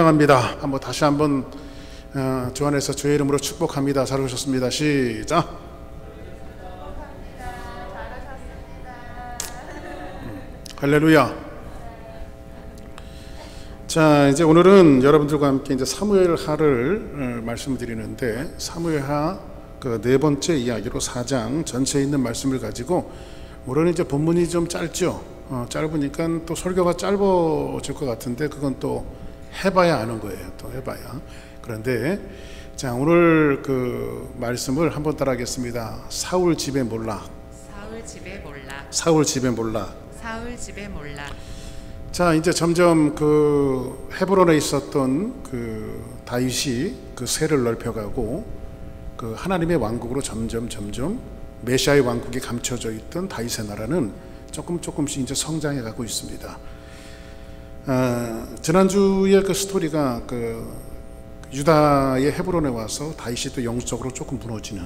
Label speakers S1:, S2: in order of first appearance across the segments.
S1: 환영합니다. 다시 한번 주 안에서 주의 이름으로 축복합니다. 잘 오셨습니다. 시작. 할렐루야. 자, 이제 오늘은 여러분들과 함께 이제 사무엘하를 말씀을 드리는데, 사무엘하 그 네 번째 이야기로 4장 전체에 있는 말씀을 가지고, 오늘은 이제 본문이 좀 짧죠. 짧으니까 또 설교가 짧아질 것 같은데, 그건 또 해봐야 아는 거예요. 또 해봐야. 그런데 자, 오늘 그 말씀을 한번 따라하겠습니다. 사울 집에 몰라.
S2: 사울 집에 몰라.
S1: 사울 집에 몰라.
S2: 사울 집에 몰라.
S1: 자, 이제 점점 그 헤브론에 있었던 그 다윗이 그 세를 넓혀가고 그 하나님의 왕국으로 점점 메시아의 왕국이 감춰져 있던 다윗의 나라는 조금씩 이제 성장해가고 있습니다. 지난주에 그 스토리가 그 유다의 헤브론에 와서 다윗이 또 영적으로 조금 무너지는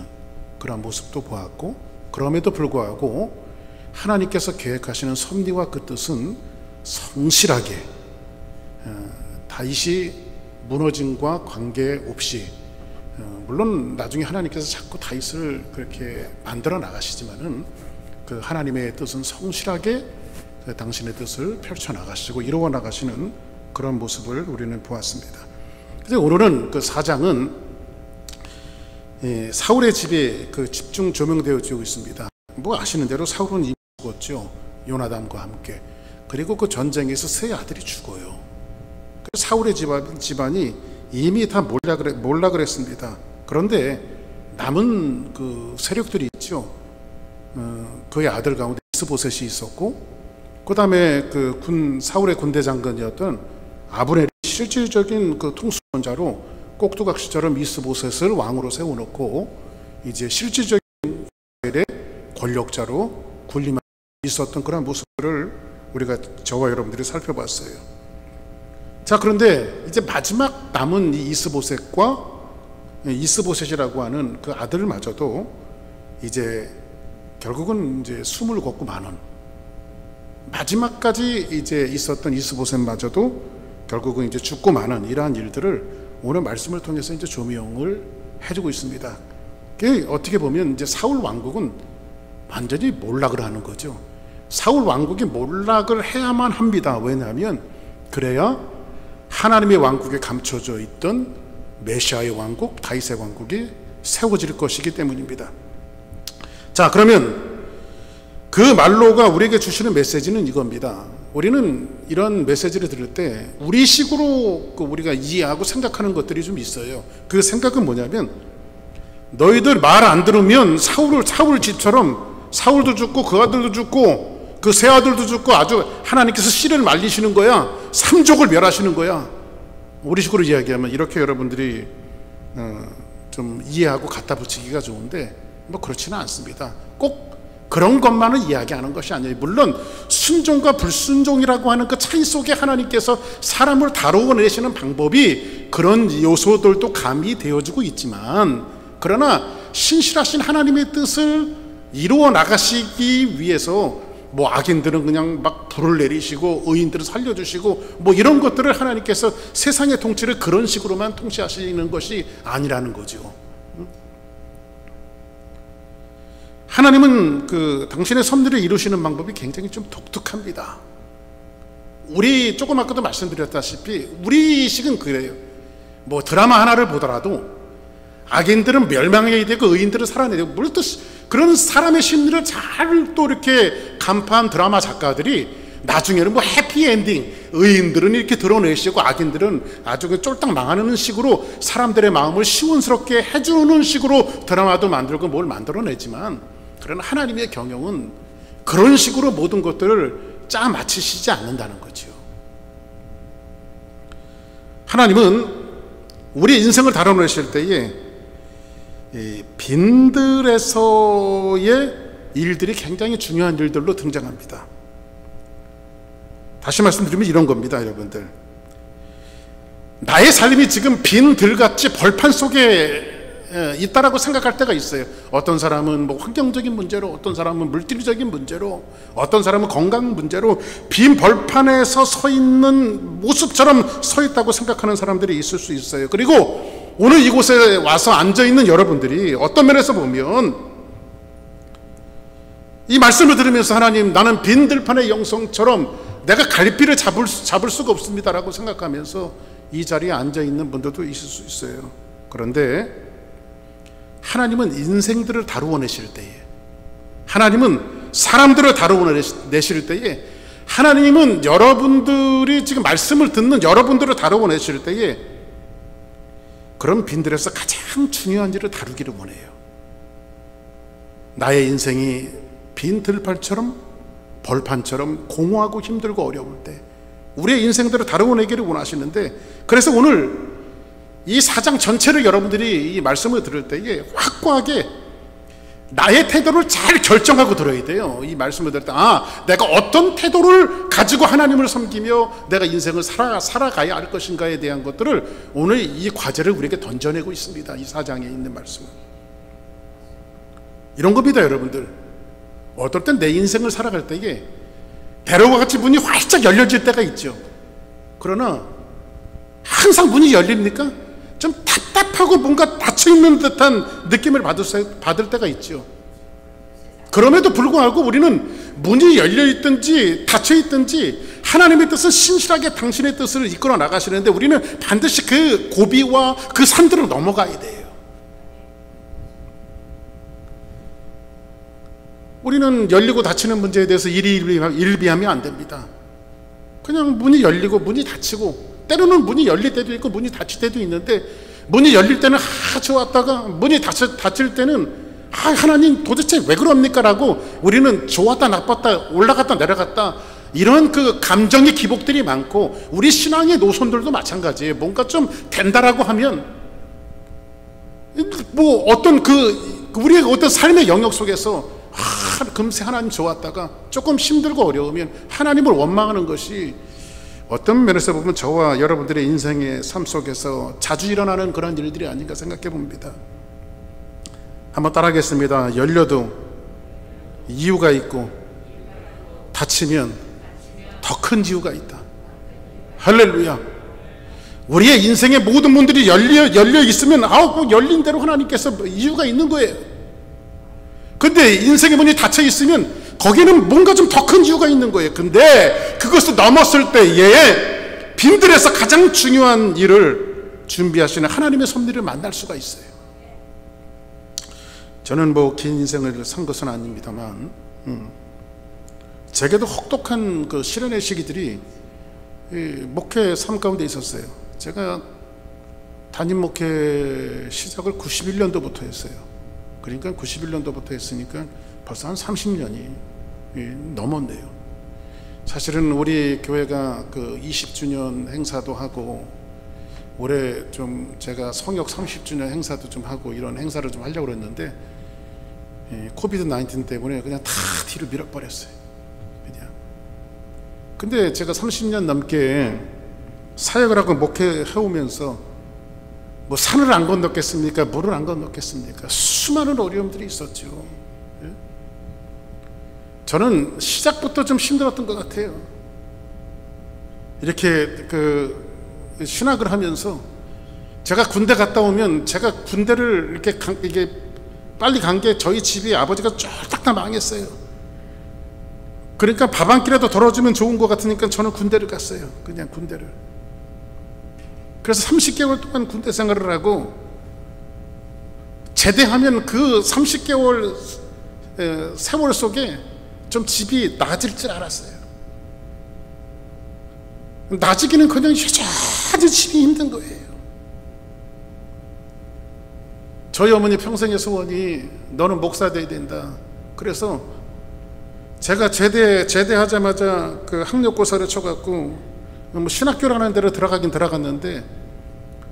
S1: 그런 모습도 보았고, 그럼에도 불구하고 하나님께서 계획하시는 섭리와 그 뜻은 성실하게 다윗이 무너짐과 관계없이, 물론 나중에 하나님께서 자꾸 다윗을 그렇게 만들어 나가시지만은 그 하나님의 뜻은 성실하게 당신의 뜻을 펼쳐 나가시고 이루어 나가시는 그런 모습을 우리는 보았습니다. 그래서 오늘은 그 4장은 사울의 집에 그 집중 조명되어지고 있습니다. 뭐 아시는 대로 사울은 이미 죽었죠. 요나단과 함께. 그리고 그 전쟁에서 세 아들이 죽어요. 사울의 집안이 이미 다 몰라 그랬습니다. 그런데 남은 그 세력들이 있죠. 그의 아들 가운데 이스보셋이 있었고, 그 다음에 그 사울의 군대 장관이었던 아브넬이 실질적인 그 통수권자로 꼭두각시처럼 이스보셋을 왕으로 세워놓고 이제 실질적인 권력자로 군림하고 있었던 그런 모습을 우리가 저와 여러분들이 살펴봤어요. 자, 그런데 이제 마지막 남은 이 이스보셋이라고 하는 그 아들마저도 이제 결국은 이제 숨을 걷고 마는, 마지막까지 이제 있었던 이스보셋마저도 결국은 이제 죽고 마는 이러한 일들을 오늘 말씀을 통해서 이제 조명을 해주고 있습니다. 그게 어떻게 보면 이제 사울 왕국은 완전히 몰락을 하는 거죠. 사울 왕국이 몰락을 해야만 합니다. 왜냐하면 그래야 하나님의 왕국에 감춰져 있던 메시아의 왕국, 다윗의 왕국이 세워질 것이기 때문입니다. 자, 그러면 그 말로가 우리에게 주시는 메시지는 이겁니다. 우리는 이런 메시지를 들을 때 우리식으로 우리가 이해하고 생각하는 것들이 좀 있어요. 그 생각은 뭐냐면, 너희들 말 안 들으면 사울 집처럼 사울도 죽고 그 아들도 죽고 그 세 아들도 죽고 아주 하나님께서 씨를 말리시는 거야. 삼족을 멸하시는 거야. 우리식으로 이야기하면 이렇게 여러분들이 좀 이해하고 갖다 붙이기가 좋은데 뭐 그렇지는 않습니다. 꼭 그런 것만을 이야기하는 것이 아니에요. 물론 순종과 불순종이라고 하는 그 차이 속에 하나님께서 사람을 다루어내시는 방법이 그런 요소들도 가미되어지고 있지만, 그러나 신실하신 하나님의 뜻을 이루어 나가시기 위해서 뭐 악인들은 그냥 막 불을 내리시고 의인들은 살려주시고 뭐 이런 것들을 하나님께서 세상의 통치를 그런 식으로만 통치하시는 것이 아니라는 거죠. 하나님은 그 당신의 섭리를 이루시는 방법이 굉장히 좀 독특합니다. 우리 조금 아까도 말씀드렸다시피 우리식은 그래요. 뭐 드라마 하나를 보더라도 악인들은 멸망해야 되고 의인들은 살아내야 되고, 물론 또 그런 사람의 심리를 잘 또 이렇게 간파한 드라마 작가들이 나중에는 뭐 해피엔딩, 의인들은 이렇게 드러내시고 악인들은 아주 쫄딱 망하는 식으로 사람들의 마음을 시원스럽게 해주는 식으로 드라마도 만들고 뭘 만들어내지만, 그러나 하나님의 경영은 그런 식으로 모든 것들을 짜 맞추시지 않는다는 거죠. 하나님은 우리 인생을 다뤄내실 때에 이 빈들에서의 일들이 굉장히 중요한 일들로 등장합니다. 다시 말씀드리면 이런 겁니다, 여러분들. 나의 삶이 지금 빈들같이 벌판 속에 있다라고 생각할 때가 있어요. 어떤 사람은 뭐 환경적인 문제로, 어떤 사람은 물질적인 문제로, 어떤 사람은 건강 문제로 빈 벌판에서 서 있는 모습처럼 서 있다고 생각하는 사람들이 있을 수 있어요. 그리고 오늘 이곳에 와서 앉아 있는 여러분들이 어떤 면에서 보면 이 말씀을 들으면서 하나님, 나는 빈 들판의 영성처럼 내가 갈피를 잡을 수가 없습니다라고 생각하면서 이 자리에 앉아 있는 분들도 있을 수 있어요. 그런데 하나님은 인생들을 다루어 내실 때에, 하나님은 사람들을 다루어 내실 때에, 하나님은 여러분들이 지금 말씀을 듣는 여러분들을 다루어 내실 때에 그런 빈들에서 가장 중요한 일을 다루기를 원해요. 나의 인생이 빈 들판처럼, 벌판처럼 공허하고 힘들고 어려울 때 우리의 인생들을 다루어 내기를 원하시는데, 그래서 오늘 이 4장 전체를 여러분들이 이 말씀을 들을 때에 확고하게 나의 태도를 잘 결정하고 들어야 돼요. 이 말씀을 들을 때, 내가 어떤 태도를 가지고 하나님을 섬기며 내가 인생을 살아가야 할 것인가에 대한 것들을 오늘 이 과제를 우리에게 던져내고 있습니다. 이 4장에 있는 말씀은 이런 겁니다. 여러분들, 어떨 땐 내 인생을 살아갈 때에 배로와 같이 문이 활짝 열려질 때가 있죠. 그러나 항상 문이 열립니까? 좀 답답하고 뭔가 닫혀있는 듯한 느낌을 받을 때가 있죠. 그럼에도 불구하고 우리는 문이 열려있든지 닫혀있든지 하나님의 뜻은 신실하게 당신의 뜻을 이끌어 나가시는데 우리는 반드시 그 고비와 그 산들을 넘어가야 돼요. 우리는 열리고 닫히는 문제에 대해서 일비하면 안 됩니다. 그냥 문이 열리고 문이 닫히고, 때로는 문이 열릴 때도 있고 문이 닫힐 때도 있는데, 문이 열릴 때는 좋았다가 문이 닫힐 때는 하나님 도대체 왜 그럽니까? 라고 우리는 좋았다 나빴다 올라갔다 내려갔다 이런 그 감정의 기복들이 많고, 우리 신앙의 노선들도 마찬가지예요. 뭔가 좀 된다라고 하면 뭐 어떤 우리의 어떤 삶의 영역 속에서 금세 하나님 좋았다가 조금 힘들고 어려우면 하나님을 원망하는 것이 어떤 면에서 보면 저와 여러분들의 인생의 삶 속에서 자주 일어나는 그런 일들이 아닌가 생각해 봅니다. 한번 따라하겠습니다. 열려도 이유가 있고 닫히면 더 큰 이유가 있다. 할렐루야. 우리의 인생의 모든 문들이 열려 있으면 꼭 열린 대로 하나님께서 이유가 있는 거예요. 근데 인생의 문이 닫혀 있으면 거기는 뭔가 좀 더 큰 이유가 있는 거예요. 근데 그것을 넘었을 때에 빈들에서 가장 중요한 일을 준비하시는 하나님의 섭리를 만날 수가 있어요. 저는 뭐 긴 인생을 산 것은 아닙니다만 제게도 혹독한 그 시련의 시기들이 목회 삶 가운데 있었어요. 제가 담임 목회 시작을 91년도부터 했어요. 그러니까 91년도부터 했으니까 벌써 한 30년이 넘었네요. 사실은 우리 교회가 그 20주년 행사도 하고 올해 좀 제가 성역 30주년 행사도 좀 하고 이런 행사를 좀 하려고 했는데 코비드 19 때문에 그냥 다 뒤로 밀어버렸어요. 그냥. 근데 제가 30년 넘게 사역을 하고 목회해오면서 뭐 산을 안 건넜겠습니까? 물을 안 건넜겠습니까? 수많은 어려움들이 있었죠. 예? 저는 시작부터 좀 힘들었던 것 같아요. 이렇게 그 신학을 하면서 제가 군대 갔다 오면, 제가 군대를 이게 빨리 간 게 저희 집이 아버지가 쫄딱 다 망했어요. 그러니까 밥 한 끼라도 덜어주면 좋은 것 같으니까 저는 군대를 갔어요. 그냥 군대를. 그래서 30개월 동안 군대 생활을 하고 제대하면 그 30개월 세월 속에 좀 집이 나아질 줄 알았어요. 나아지기는 그냥 여전히 집이 힘든 거예요. 저희 어머니 평생의 소원이 너는 목사 돼야 된다. 그래서 제가 제대하자마자 그 학력고사를 쳐갖고 뭐 신학교라는 데로 들어가긴 들어갔는데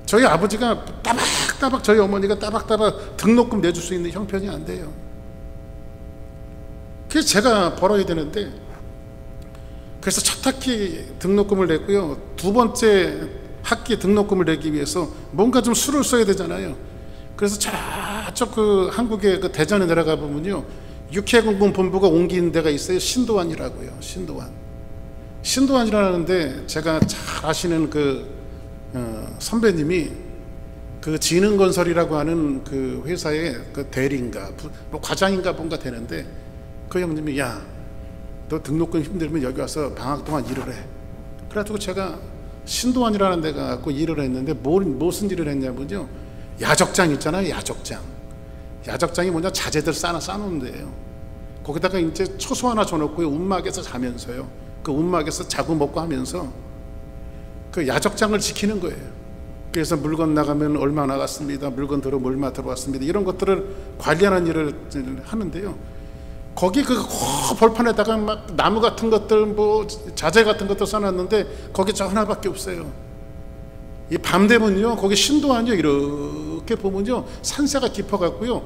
S1: 저희 아버지가 따박따박, 저희 어머니가 따박따박 등록금 내줄 수 있는 형편이 안 돼요. 그래서 제가 벌어야 되는데, 그래서 첫 학기 등록금을 냈고요. 두 번째 학기 등록금을 내기 위해서 뭔가 좀 수를 써야 되잖아요. 그래서 저쪽 그 한국의 그 대전에 내려가 보면요, 육해공군 본부가 옮긴 데가 있어요. 신도안이라고요. 신도안이라는데 제가 잘 아시는 그 선배님이 그 진흥건설이라고 하는 그 회사의 그 대리인가 뭐 과장인가 뭔가 되는데, 그 형님이 야, 너 등록금 힘들면 여기 와서 방학 동안 일을 해. 그래가지고 제가 신도안이라는 데 가서 일을 했는데 무슨 일을 했냐면요, 야적장 있잖아요. 야적장이 뭐냐, 자재들 싸놓은 데예요. 거기다가 이제 초소 하나 줘놓고 움막에서 자면서요, 그 움막에서 자고 먹고 하면서 그 야적장을 지키는 거예요. 그래서 물건 나가면 얼마 나갔습니다, 물건 들어오면 얼마 들어왔습니다, 이런 것들을 관리하는 일을 하는데요, 거기 그 벌판에다가 막 나무 같은 것들 뭐 자재 같은 것도 써놨는데 거기 저 하나밖에 없어요. 이 밤 되면요, 거기 신도안이요, 이렇게 보면요 산세가 깊어갖고요,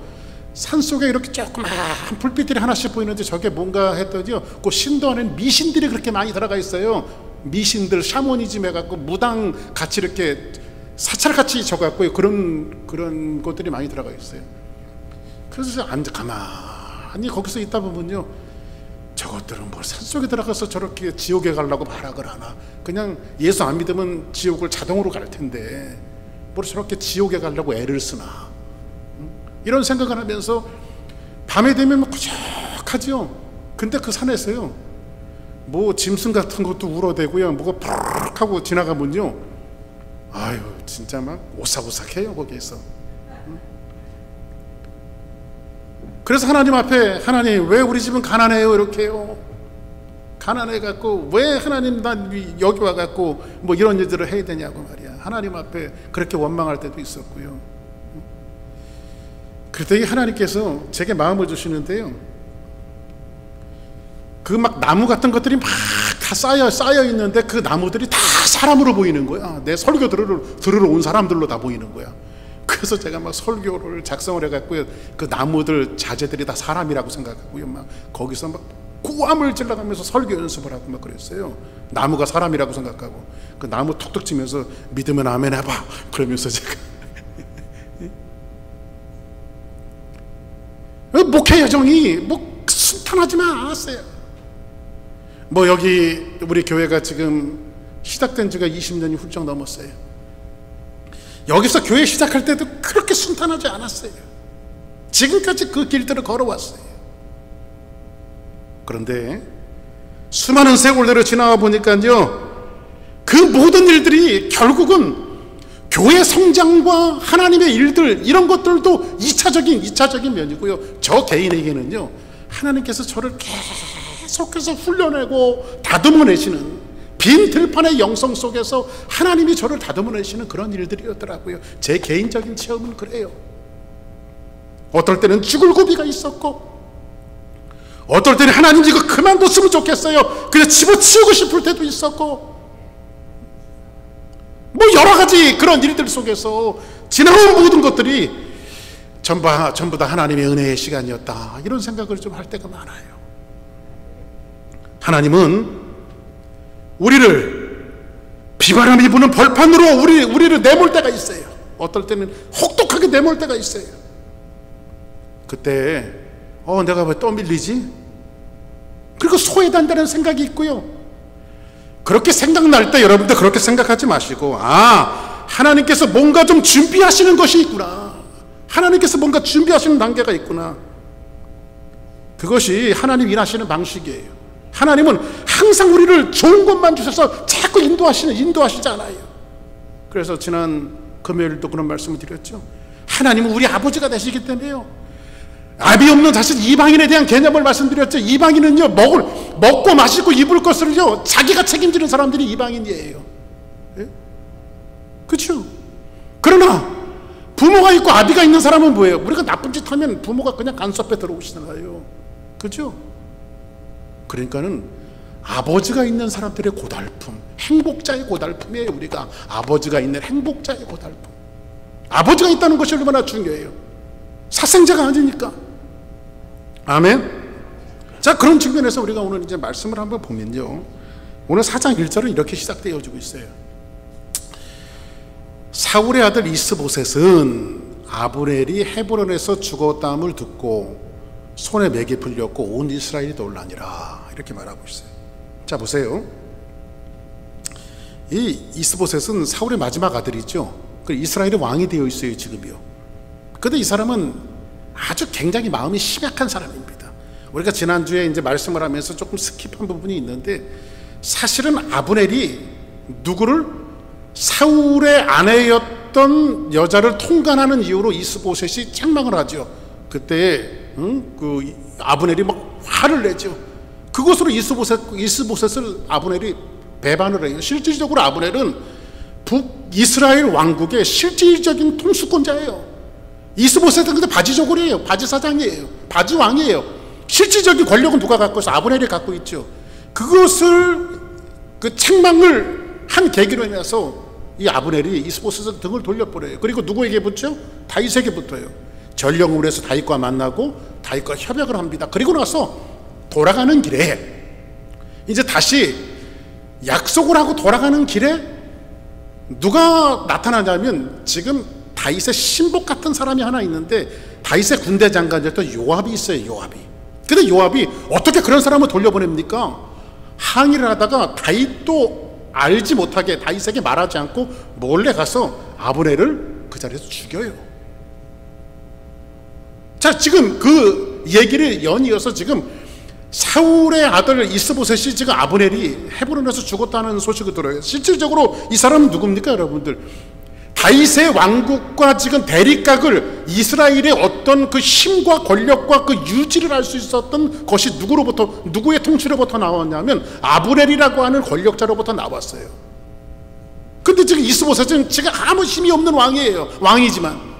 S1: 산 속에 이렇게 조그만 불빛들이 하나씩 보이는데 저게 뭔가 했더니요, 그 신도안에는 미신들이 그렇게 많이 들어가 있어요. 미신들, 샤머니즘 해갖고 무당 같이 이렇게 사찰같이 져갖고요, 그런 것들이 많이 들어가 있어요. 그래서 가만히 거기서 있다 보면요, 저것들은 뭘 산속에 들어가서 저렇게 지옥에 가려고 발악을 하나, 그냥 예수 안 믿으면 지옥을 자동으로 갈 텐데 뭘 저렇게 지옥에 가려고 애를 쓰나, 이런 생각을 하면서 밤에 되면 뭐 꾸적하죠. 근데 그 산에서요, 뭐 짐승 같은 것도 울어대고요, 뭐가 푸르륵 하고 지나가면요, 아유 진짜 막 오싹오싹해요 거기에서. 그래서 하나님 앞에, 하나님 왜 우리 집은 가난해요 이렇게요, 가난해갖고 왜 하나님 난 여기 와갖고 뭐 이런 일들을 해야 되냐고 말이야. 하나님 앞에 그렇게 원망할 때도 있었고요. 그랬더니 하나님께서 제게 마음을 주시는데요, 그 막 나무 같은 것들이 막 다 쌓여 있는데 그 나무들이 다 사람으로 보이는 거야. 내 설교 들으러 온 사람들로 다 보이는 거야. 그래서 제가 막 설교를 작성을 해갖고요, 그 나무들 자재들이 다 사람이라고 생각하고요, 막 거기서 막 고함을 질러가면서 설교 연습을 하고 막 그랬어요. 나무가 사람이라고 생각하고 그 나무 톡톡 치면서 믿으면 아멘 해봐 그러면서 제가 목회 여정이 뭐 순탄하지만 않았어요. 뭐 여기 우리 교회가 지금 시작된 지가 20년이 훌쩍 넘었어요. 여기서 교회 시작할 때도 그렇게 순탄하지 않았어요. 지금까지 그 길들을 걸어왔어요. 그런데 수많은 세월들을 지나가 보니까요, 그 모든 일들이 결국은 교회 성장과 하나님의 일들, 이런 것들도 2차적인 면이고요, 저 개인에게는요, 하나님께서 저를 계속해서 훈련하고 다듬어내시는, 빈 들판의 영성 속에서 하나님이 저를 다듬어내시는 그런 일들이었더라고요. 제 개인적인 체험은 그래요. 어떨 때는 죽을 고비가 있었고, 어떨 때는 하나님 이거 그만뒀으면 좋겠어요, 그냥 집어치우고 싶을 때도 있었고, 뭐 여러 가지 그런 일들 속에서 지나온 모든 것들이 전부 다 하나님의 은혜의 시간이었다, 이런 생각을 좀 할 때가 많아요. 하나님은 우리를 비바람이 부는 벌판으로 우리를 내몰 때가 있어요. 어떨 때는 혹독하게 내몰 때가 있어요. 그때 내가 왜 또 밀리지? 그리고 소외된다는 생각이 있고요. 그렇게 생각날 때 여러분들 그렇게 생각하지 마시고, 하나님께서 뭔가 좀 준비하시는 것이 있구나, 하나님께서 뭔가 준비하시는 단계가 있구나, 그것이 하나님 일하시는 방식이에요. 하나님은 항상 우리를 좋은 것만 주셔서 자꾸 인도하시지 않아요. 그래서 지난 금요일도 그런 말씀을 드렸죠. 하나님은 우리 아버지가 되시기 때문에요, 아비 없는 자식 이방인에 대한 개념을 말씀드렸죠. 이방인은요, 먹고 마시고 입을 것을요 자기가 책임지는 사람들이 이방인이에요. 예? 그렇죠? 그러나 부모가 있고 아비가 있는 사람은 뭐예요? 우리가 나쁜 짓 하면 부모가 그냥 간섭에 들어오시잖아요. 그렇죠? 그러니까는 아버지가 있는 사람들의 고달픔, 행복자의 고달픔이에요. 우리가 아버지가 있는 행복자의 고달픔, 아버지가 있다는 것이 얼마나 중요해요. 사생자가 아니니까. 아멘. 자, 그런 측면에서 우리가 오늘 이제 말씀을 한번 보면요, 오늘 4장 1절은 이렇게 시작되어지고 있어요. 사울의 아들 이스보셋은 아브넬이 헤브론에서 죽었다함을 듣고 손에 맥이 풀렸고 온 이스라엘이 놀라니라 이렇게 말하고 있어요. 자 보세요. 이 이스보셋은 사울의 마지막 아들이죠. 이스라엘의 왕이 되어 있어요 지금이요. 그런데 이 사람은 아주 굉장히 마음이 심약한 사람입니다. 우리가 지난주에 이제 말씀을 하면서 조금 스킵한 부분이 있는데, 사실은 아브넬이 누구를, 사울의 아내였던 여자를 통간하는 이유로 이스보셋이 책망을 하죠. 그때 그 아브넬이 막 화를 내죠. 그것으로 이스보셋을 아브넬이 배반을 해요. 실질적으로 아브넬은 북이스라엘 왕국의 실질적인 통수권자예요. 이스보셋은 근데 바지저고리예요. 바지사장이에요. 바지왕이에요. 실질적인 권력은 누가 갖고 있어? 아브넬이 갖고 있죠. 그것을 그 책망을 한 계기로 인해서 이 아브넬이 이스보셋의 등을 돌려버려요. 그리고 누구에게 붙죠? 다윗에게 붙어요. 전령을 해서 다윗과 만나고 다윗과 협약을 합니다. 그리고 나서 돌아가는 길에 이제 다시 약속을 하고 돌아가는 길에 누가 나타나냐면, 지금 다윗의 신복 같은 사람이 하나 있는데, 다윗의 군대 장관이었던 요압이 있어요. 요압이. 근데 요압이 어떻게 그런 사람을 돌려보냅니까? 항의를 하다가 다윗도 알지 못하게, 다윗에게 말하지 않고 몰래 가서 아브넬을 그 자리에서 죽여요. 자, 지금 그 얘기를 연이어서 지금 사울의 아들 이스보셋이 지금 아브넬이 헤브론에서 죽었다는 소식을 들어요. 실질적으로 이 사람은 누굽니까 여러분들? 다윗의 왕국과 지금 대립각을, 이스라엘의 어떤 그 힘과 권력과 그 유지를 할 수 있었던 것이 누구로부터, 누구의 통치로부터 나왔냐면 아브넬이라고 하는 권력자로부터 나왔어요. 근데 지금 이스보셋은 지금 아무 힘이 없는 왕이에요. 왕이지만.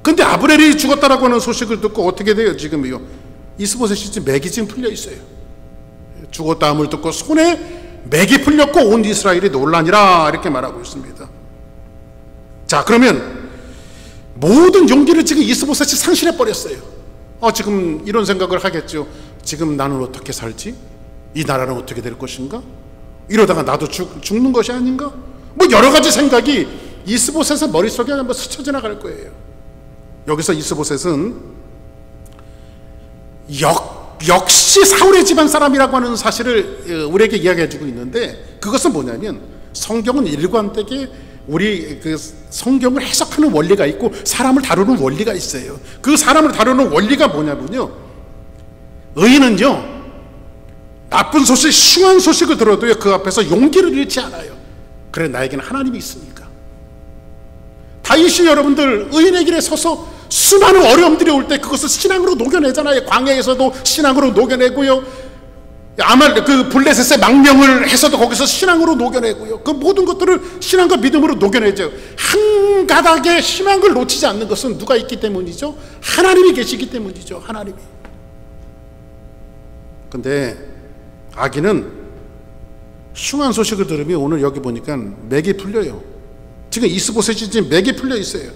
S1: 근데 아브넬이 죽었다라고 하는 소식을 듣고 어떻게 돼요 지금요? 이스보셋이 지금 맥이 지금 풀려 있어요. 죽었다함을 듣고 손에 맥이 풀렸고 온 이스라엘이 놀라니라 이렇게 말하고 있습니다. 자, 그러면 모든 용기를 지금 이스보셋이 상실해 버렸어요. 지금 이런 생각을 하겠죠. 지금 나는 어떻게 살지? 이 나라는 어떻게 될 것인가? 이러다가 나도 죽는 것이 아닌가? 뭐 여러 가지 생각이 이스보셋의 머릿속에 한번 스쳐 지나갈 거예요. 여기서 이스보셋은 역시 사울의 집안 사람이라고 하는 사실을 우리에게 이야기해 주고 있는데, 그것은 뭐냐면 성경은 일관되게 우리 그 성경을 해석하는 원리가 있고 사람을 다루는 원리가 있어요. 그 사람을 다루는 원리가 뭐냐면요, 의인은요 나쁜 소식, 흉한 소식을 들어도요 그 앞에서 용기를 잃지 않아요. 그래, 나에게는 하나님이 있으니까. 다윗이 여러분들 의인의 길에 서서 수많은 어려움들이 올 때 그것을 신앙으로 녹여내잖아요. 광야에서도 신앙으로 녹여내고요, 아마 그 블레셋의 망명을 해서도 거기서 신앙으로 녹여내고요, 그 모든 것들을 신앙과 믿음으로 녹여내죠. 한 가닥의 희망을 놓치지 않는 것은 누가 있기 때문이죠? 하나님이 계시기 때문이죠. 하나님이. 근데 아기는 흉한 소식을 들으면 오늘 여기 보니까 맥이 풀려요. 지금 이스보셋이 지금 맥이 풀려 있어요.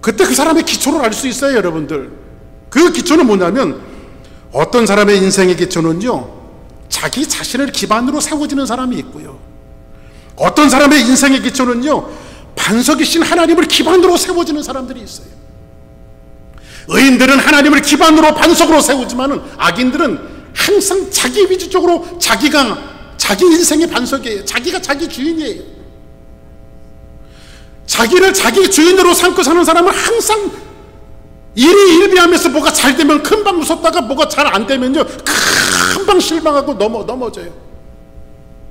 S1: 그때 그 사람의 기초를 알 수 있어요 여러분들. 그 기초는 뭐냐면, 어떤 사람의 인생의 기초는요 자기 자신을 기반으로 세워지는 사람이 있고요, 어떤 사람의 인생의 기초는요 반석이신 하나님을 기반으로 세워지는 사람들이 있어요. 의인들은 하나님을 기반으로 반석으로 세우지만은 악인들은 항상 자기 위주적으로 자기가 자기 인생의 반석이에요. 자기가 자기 주인이에요. 자기를 자기 주인으로 삼고 사는 사람은 항상 일희일비하면서 뭐가 잘 되면 금방 웃었다가 뭐가 잘 안 되면요 금방 실망하고 넘어져요.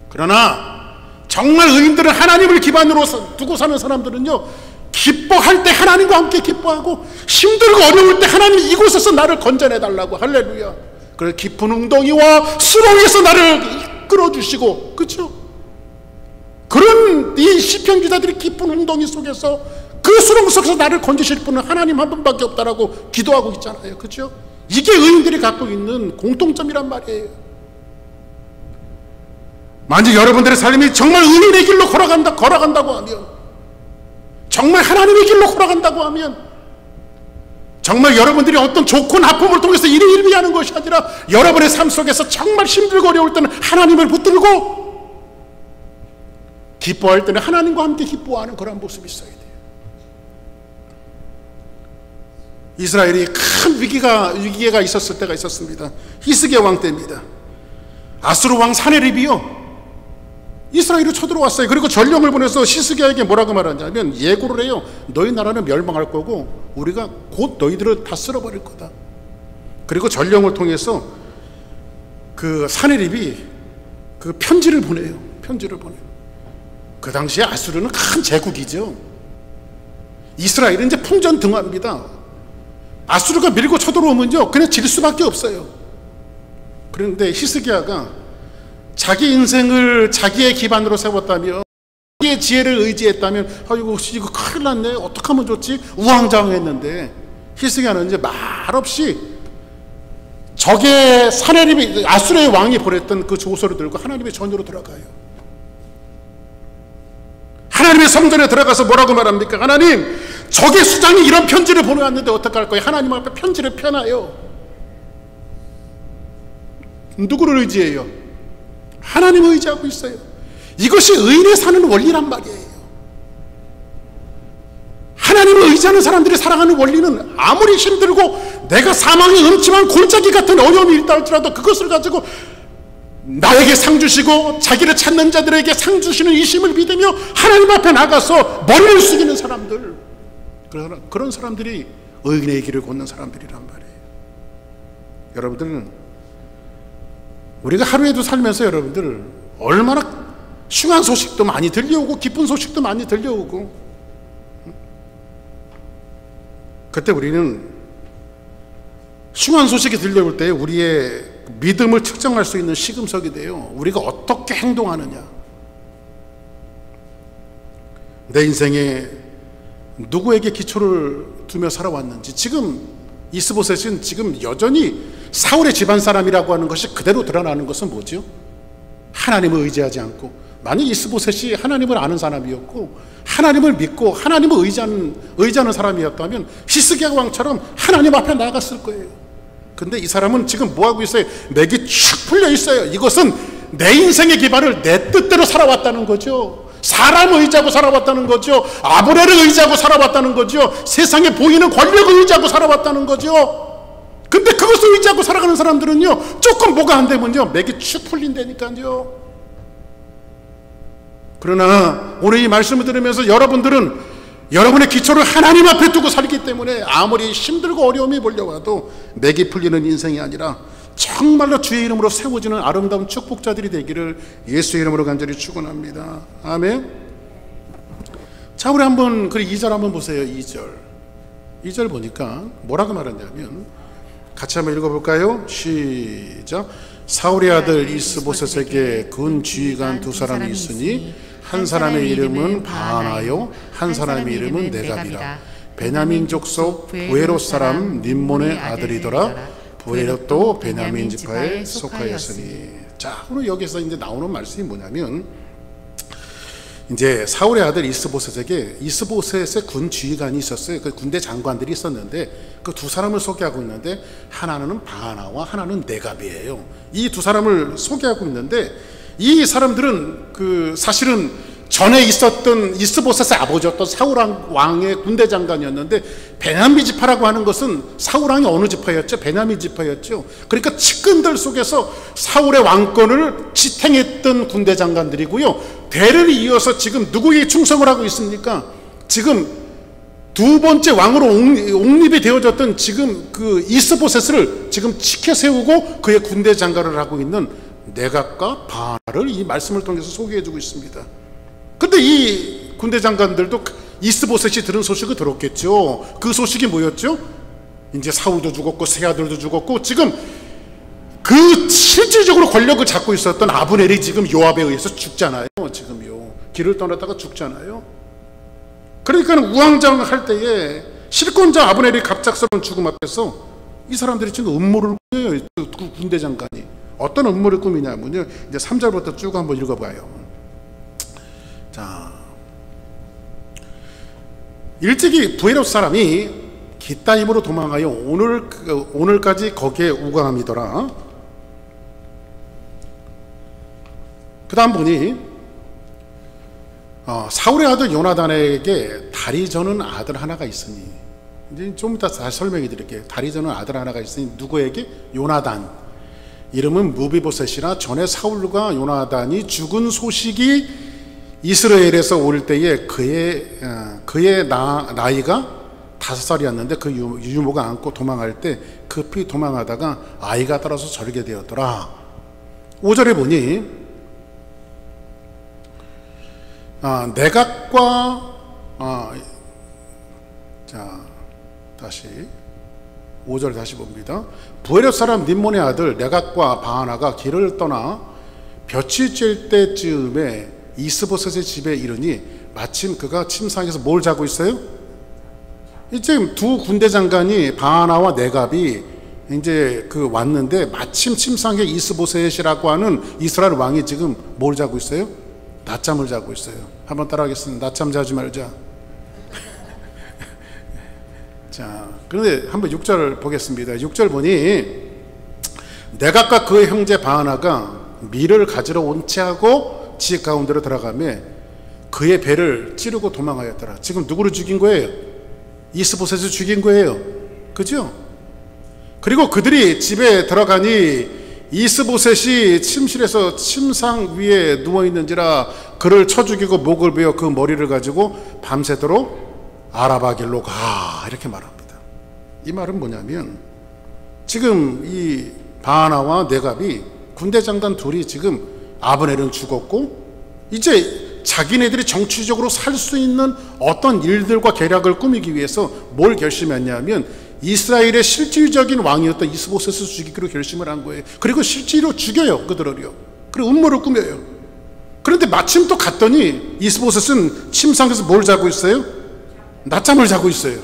S1: 그러나 정말 의인들은 하나님을 기반으로 두고 사는 사람들은요 기뻐할 때 하나님과 함께 기뻐하고, 힘들고 어려울 때 하나님 이곳에서 나를 건져내달라고, 할렐루야. 그래서 깊은 웅덩이와 수렁에서 나를 이끌어주시고, 그렇죠? 그런 이 시편 기자들이 깊은 웅덩이 속에서, 그 수렁 속에서 나를 건지실 분은 하나님 한 분밖에 없다라고 기도하고 있잖아요. 그렇죠? 이게 의인들이 갖고 있는 공통점이란 말이에요. 만약 여러분들의 삶이 정말 의인의 길로 걸어간다고 하면, 정말 하나님의 길로 걸어간다고 하면, 정말 여러분들이 어떤 좋고 나쁨을 통해서 일희일비하는 것이 아니라 여러분의 삶 속에서 정말 힘들고 어려울 때는 하나님을 붙들고, 기뻐할 때는 하나님과 함께 기뻐하는 그런 모습이 있어야 돼요. 이스라엘이 큰 위기가 있었을 때가 있었습니다. 히스기야 왕 때입니다. 아수르 왕 사네립이요, 이스라엘을 쳐들어왔어요. 그리고 전령을 보내서 히스기야에게 뭐라고 말하냐면 예고를 해요. 너희 나라는 멸망할 거고 우리가 곧 너희들을 다 쓸어버릴 거다. 그리고 전령을 통해서 그 사네립이 그 편지를 보내요. 그 당시에 아수르는 큰 제국이죠. 이스라엘은 이제 풍전등화입니다. 아수르가 밀고 쳐들어오면요 그냥 질 수밖에 없어요. 그런데 히스기야가 자기 인생을 자기의 기반으로 세웠다면, 자기의 지혜를 의지했다면, 아이고 이거 큰일 났네, 어떻게 하면 좋지, 우왕좌왕했는데 히스기야는 이제 말없이 적의 사내립이, 아수르의 왕이 보냈던 그 조서를 들고 하나님의 전으로 들어가요. 하나님의 성전에 들어가서 뭐라고 말합니까? 하나님, 적의 수장이 이런 편지를 보내왔는데 어떡할 거예요? 하나님 앞에 편지를 펴놔요. 누구를 의지해요? 하나님을 의지하고 있어요. 이것이 의인의 사는 원리란 말이에요. 하나님을 의지하는 사람들이 살아가는 원리는 아무리 힘들고 내가 사망의 음침한 골짜기 같은 어려움이 있다 할지라도 그것을 가지고 나에게 상 주시고 자기를 찾는 자들에게 상 주시는 이 힘을 믿으며 하나님 앞에 나가서 머리를 숙이는 사람들, 그런 사람들이 의인의 길을 걷는 사람들이란 말이에요. 여러분들은 우리가 하루에도 살면서 여러분들 얼마나 흉한 소식도 많이 들려오고 기쁜 소식도 많이 들려오고, 그때 우리는 흉한 소식이 들려올 때 우리의 믿음을 측정할 수 있는 시금석이 돼요. 우리가 어떻게 행동하느냐, 내 인생에 누구에게 기초를 두며 살아왔는지. 지금 이스보셋은 지금 여전히 사울의 집안 사람이라고 하는 것이 그대로 드러나는 것은 뭐죠? 하나님을 의지하지 않고, 만약 이스보셋이 하나님을 아는 사람이었고 하나님을 믿고 하나님을 의지하는 사람이었다면 히스기야 왕처럼 하나님 앞에 나갔을 거예요. 근데 이 사람은 지금 뭐하고 있어요? 맥이 축 풀려 있어요. 이것은 내 인생의 기반을 내 뜻대로 살아왔다는 거죠. 사람을 의지하고 살아왔다는 거죠. 아브렐을 의지하고 살아왔다는 거죠. 세상에 보이는 권력을 의지하고 살아왔다는 거죠. 근데 그것을 의지하고 살아가는 사람들은요, 조금 뭐가 안 되면요 맥이 축 풀린다니까요. 그러나 오늘 이 말씀을 들으면서 여러분들은 여러분의 기초를 하나님 앞에 두고 살기 때문에 아무리 힘들고 어려움이 몰려와도 맥이 풀리는 인생이 아니라 정말로 주의 이름으로 세워지는 아름다운 축복자들이 되기를 예수의 이름으로 간절히 축원합니다. 아멘. 자, 우리 한번 그 2절 한번 보세요. 2절 보니까 뭐라고 말하냐면, 같이 한번 읽어볼까요? 시작. 사울의 아들 이스보셋에게 군 지휘관 두 사람이 있으니 한 사람의 이름은 바하나요, 한 사람의 이름은 네갑이라. 베냐민 족속 부에롯 사람 림몬의 아들이더라. 부에롯도 베냐민 지파에 속하였으니. 자, 오늘 여기서 이제 나오는 말씀이 뭐냐면, 이제 사울의 아들 이스보셋에게, 이스보셋의 군 지휘관이 있었어요. 그 군대 장관들이 있었는데 그 두 사람을 소개하고 있는데, 하나는 바하나와 하나는 네갑이에요. 이 두 사람을 소개하고 있는데, 이 사람들은 그 사실은 전에 있었던 이스보셋의 아버지였던 사울 왕의 군대 장관이었는데, 베냐민 지파라고 하는 것은 사울 왕이 어느 지파였죠? 베냐민 지파였죠. 그러니까 측근들 속에서 사울의 왕권을 지탱했던 군대 장관들이고요, 대를 이어서 지금 누구에게 충성을 하고 있습니까? 지금 두 번째 왕으로 옹립이 되어졌던 지금 그 이스보셋을 지금 지켜 세우고 그의 군대 장관을 하고 있는 네갑과 바하나를 이 말씀을 통해서 소개해주고 있습니다. 근데 이 군대 장관들도 이스보셋이 들은 소식을 들었겠죠. 그 소식이 뭐였죠? 이제 사울도 죽었고 세 아들도 죽었고, 지금 그 실질적으로 권력을 잡고 있었던 아브넬이 지금 요압에 의해서 죽잖아요. 지금요, 길을 떠났다가 죽잖아요. 그러니까 우왕좌왕할 때에 실권자 아브넬이 갑작스러운 죽음 앞에서 이 사람들이 지금 음모를 꾸며요. 그 군대 장관이 어떤 음모를 꾸미냐면요, 이제 3절부터 쭉 한번 읽어봐요. 자, 일찍이 부에롯 사람이 기타임으로 도망하여 오늘까지 거기에 우거함이더라. 그 다음 보니 사울의 아들 요나단에게 다리 저는 아들 하나가 있으니, 이제 좀 이따 다시 설명해 드릴게요. 다리 저는 아들 하나가 있으니 누구에게? 요나단. 이름은 무비보셋이라 전에 사울과 요나단이 죽은 소식이 이스라엘에서 올 때에 그의 나이가 5살이었는데 그 유모가 안고 도망할 때 급히 도망하다가 아이가 따라서 절게 되었더라. 5절에 보니 내각과 자 다시 5절 다시 봅니다. 부에롯 사람 림몬의 아들 내각과 바하나가 길을 떠나 볕이 쬐 때쯤에 이스보셋의 집에 이르니 마침 그가 침상에서 뭘 자고 있어요? 이제 두 군대 장관이 바하나와 네갑이 이제 그 왔는데 마침 침상에 이스보셋이라고 하는 이스라엘 왕이 지금 뭘 자고 있어요? 낮잠을 자고 있어요. 한번 따라하겠습니다. 낮잠 자지 말자. 자, 그런데 한번 6절 보겠습니다. 6절 보니 네갑과 그의 형제 바하나가 밀을 가지러 온 채하고 지 가운데로 들어가며 그의 배를 찌르고 도망하였더라. 지금 누구를 죽인 거예요? 이스보셋을 죽인 거예요. 그죠? 그리고 그들이 집에 들어가니 이스보셋이 침실에서 침상 위에 누워있는지라 그를 쳐 죽이고 목을 베어 그 머리를 가지고 밤새도록 아라바 길로 가, 이렇게 말합니다. 이 말은 뭐냐면 지금 이 바하나와 네갑이 군대 장관 둘이 지금 아브넬은 죽었고 이제 자기네들이 정치적으로 살 수 있는 어떤 일들과 계략을 꾸미기 위해서 뭘 결심했냐면 이스라엘의 실질적인 왕이었던 이스보셋을 죽이기로 결심을 한 거예요. 그리고 실제로 죽여요, 그들을요. 그리고 음모를 꾸며요. 그런데 마침 또 갔더니 이스보셋은 침상에서 뭘 자고 있어요? 낮잠을 자고 있어요.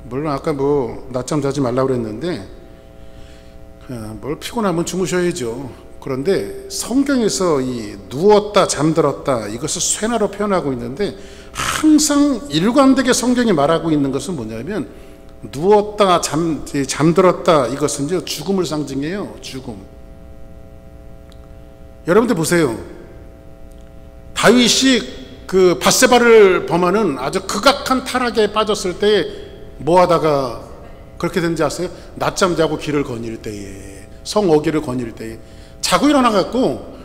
S1: 물론 아까 뭐 낮잠 자지 말라고 그랬는데 뭘 피곤하면 주무셔야죠. 그런데 성경에서 이 누웠다 잠들었다 이것을 쇠나로 표현하고 있는데 항상 일관되게 성경이 말하고 있는 것은 뭐냐면 누웠다 잠들었다 이것은 죽음을 상징해요. 죽음. 여러분들 보세요. 다윗이 그 밧세바를 범하는 아주 극악한 타락에 빠졌을 때 뭐 하다가 그렇게 된지 아세요? 낮잠 자고 길을 거닐 때에, 성어기를 거닐 때에 자고 일어나갖고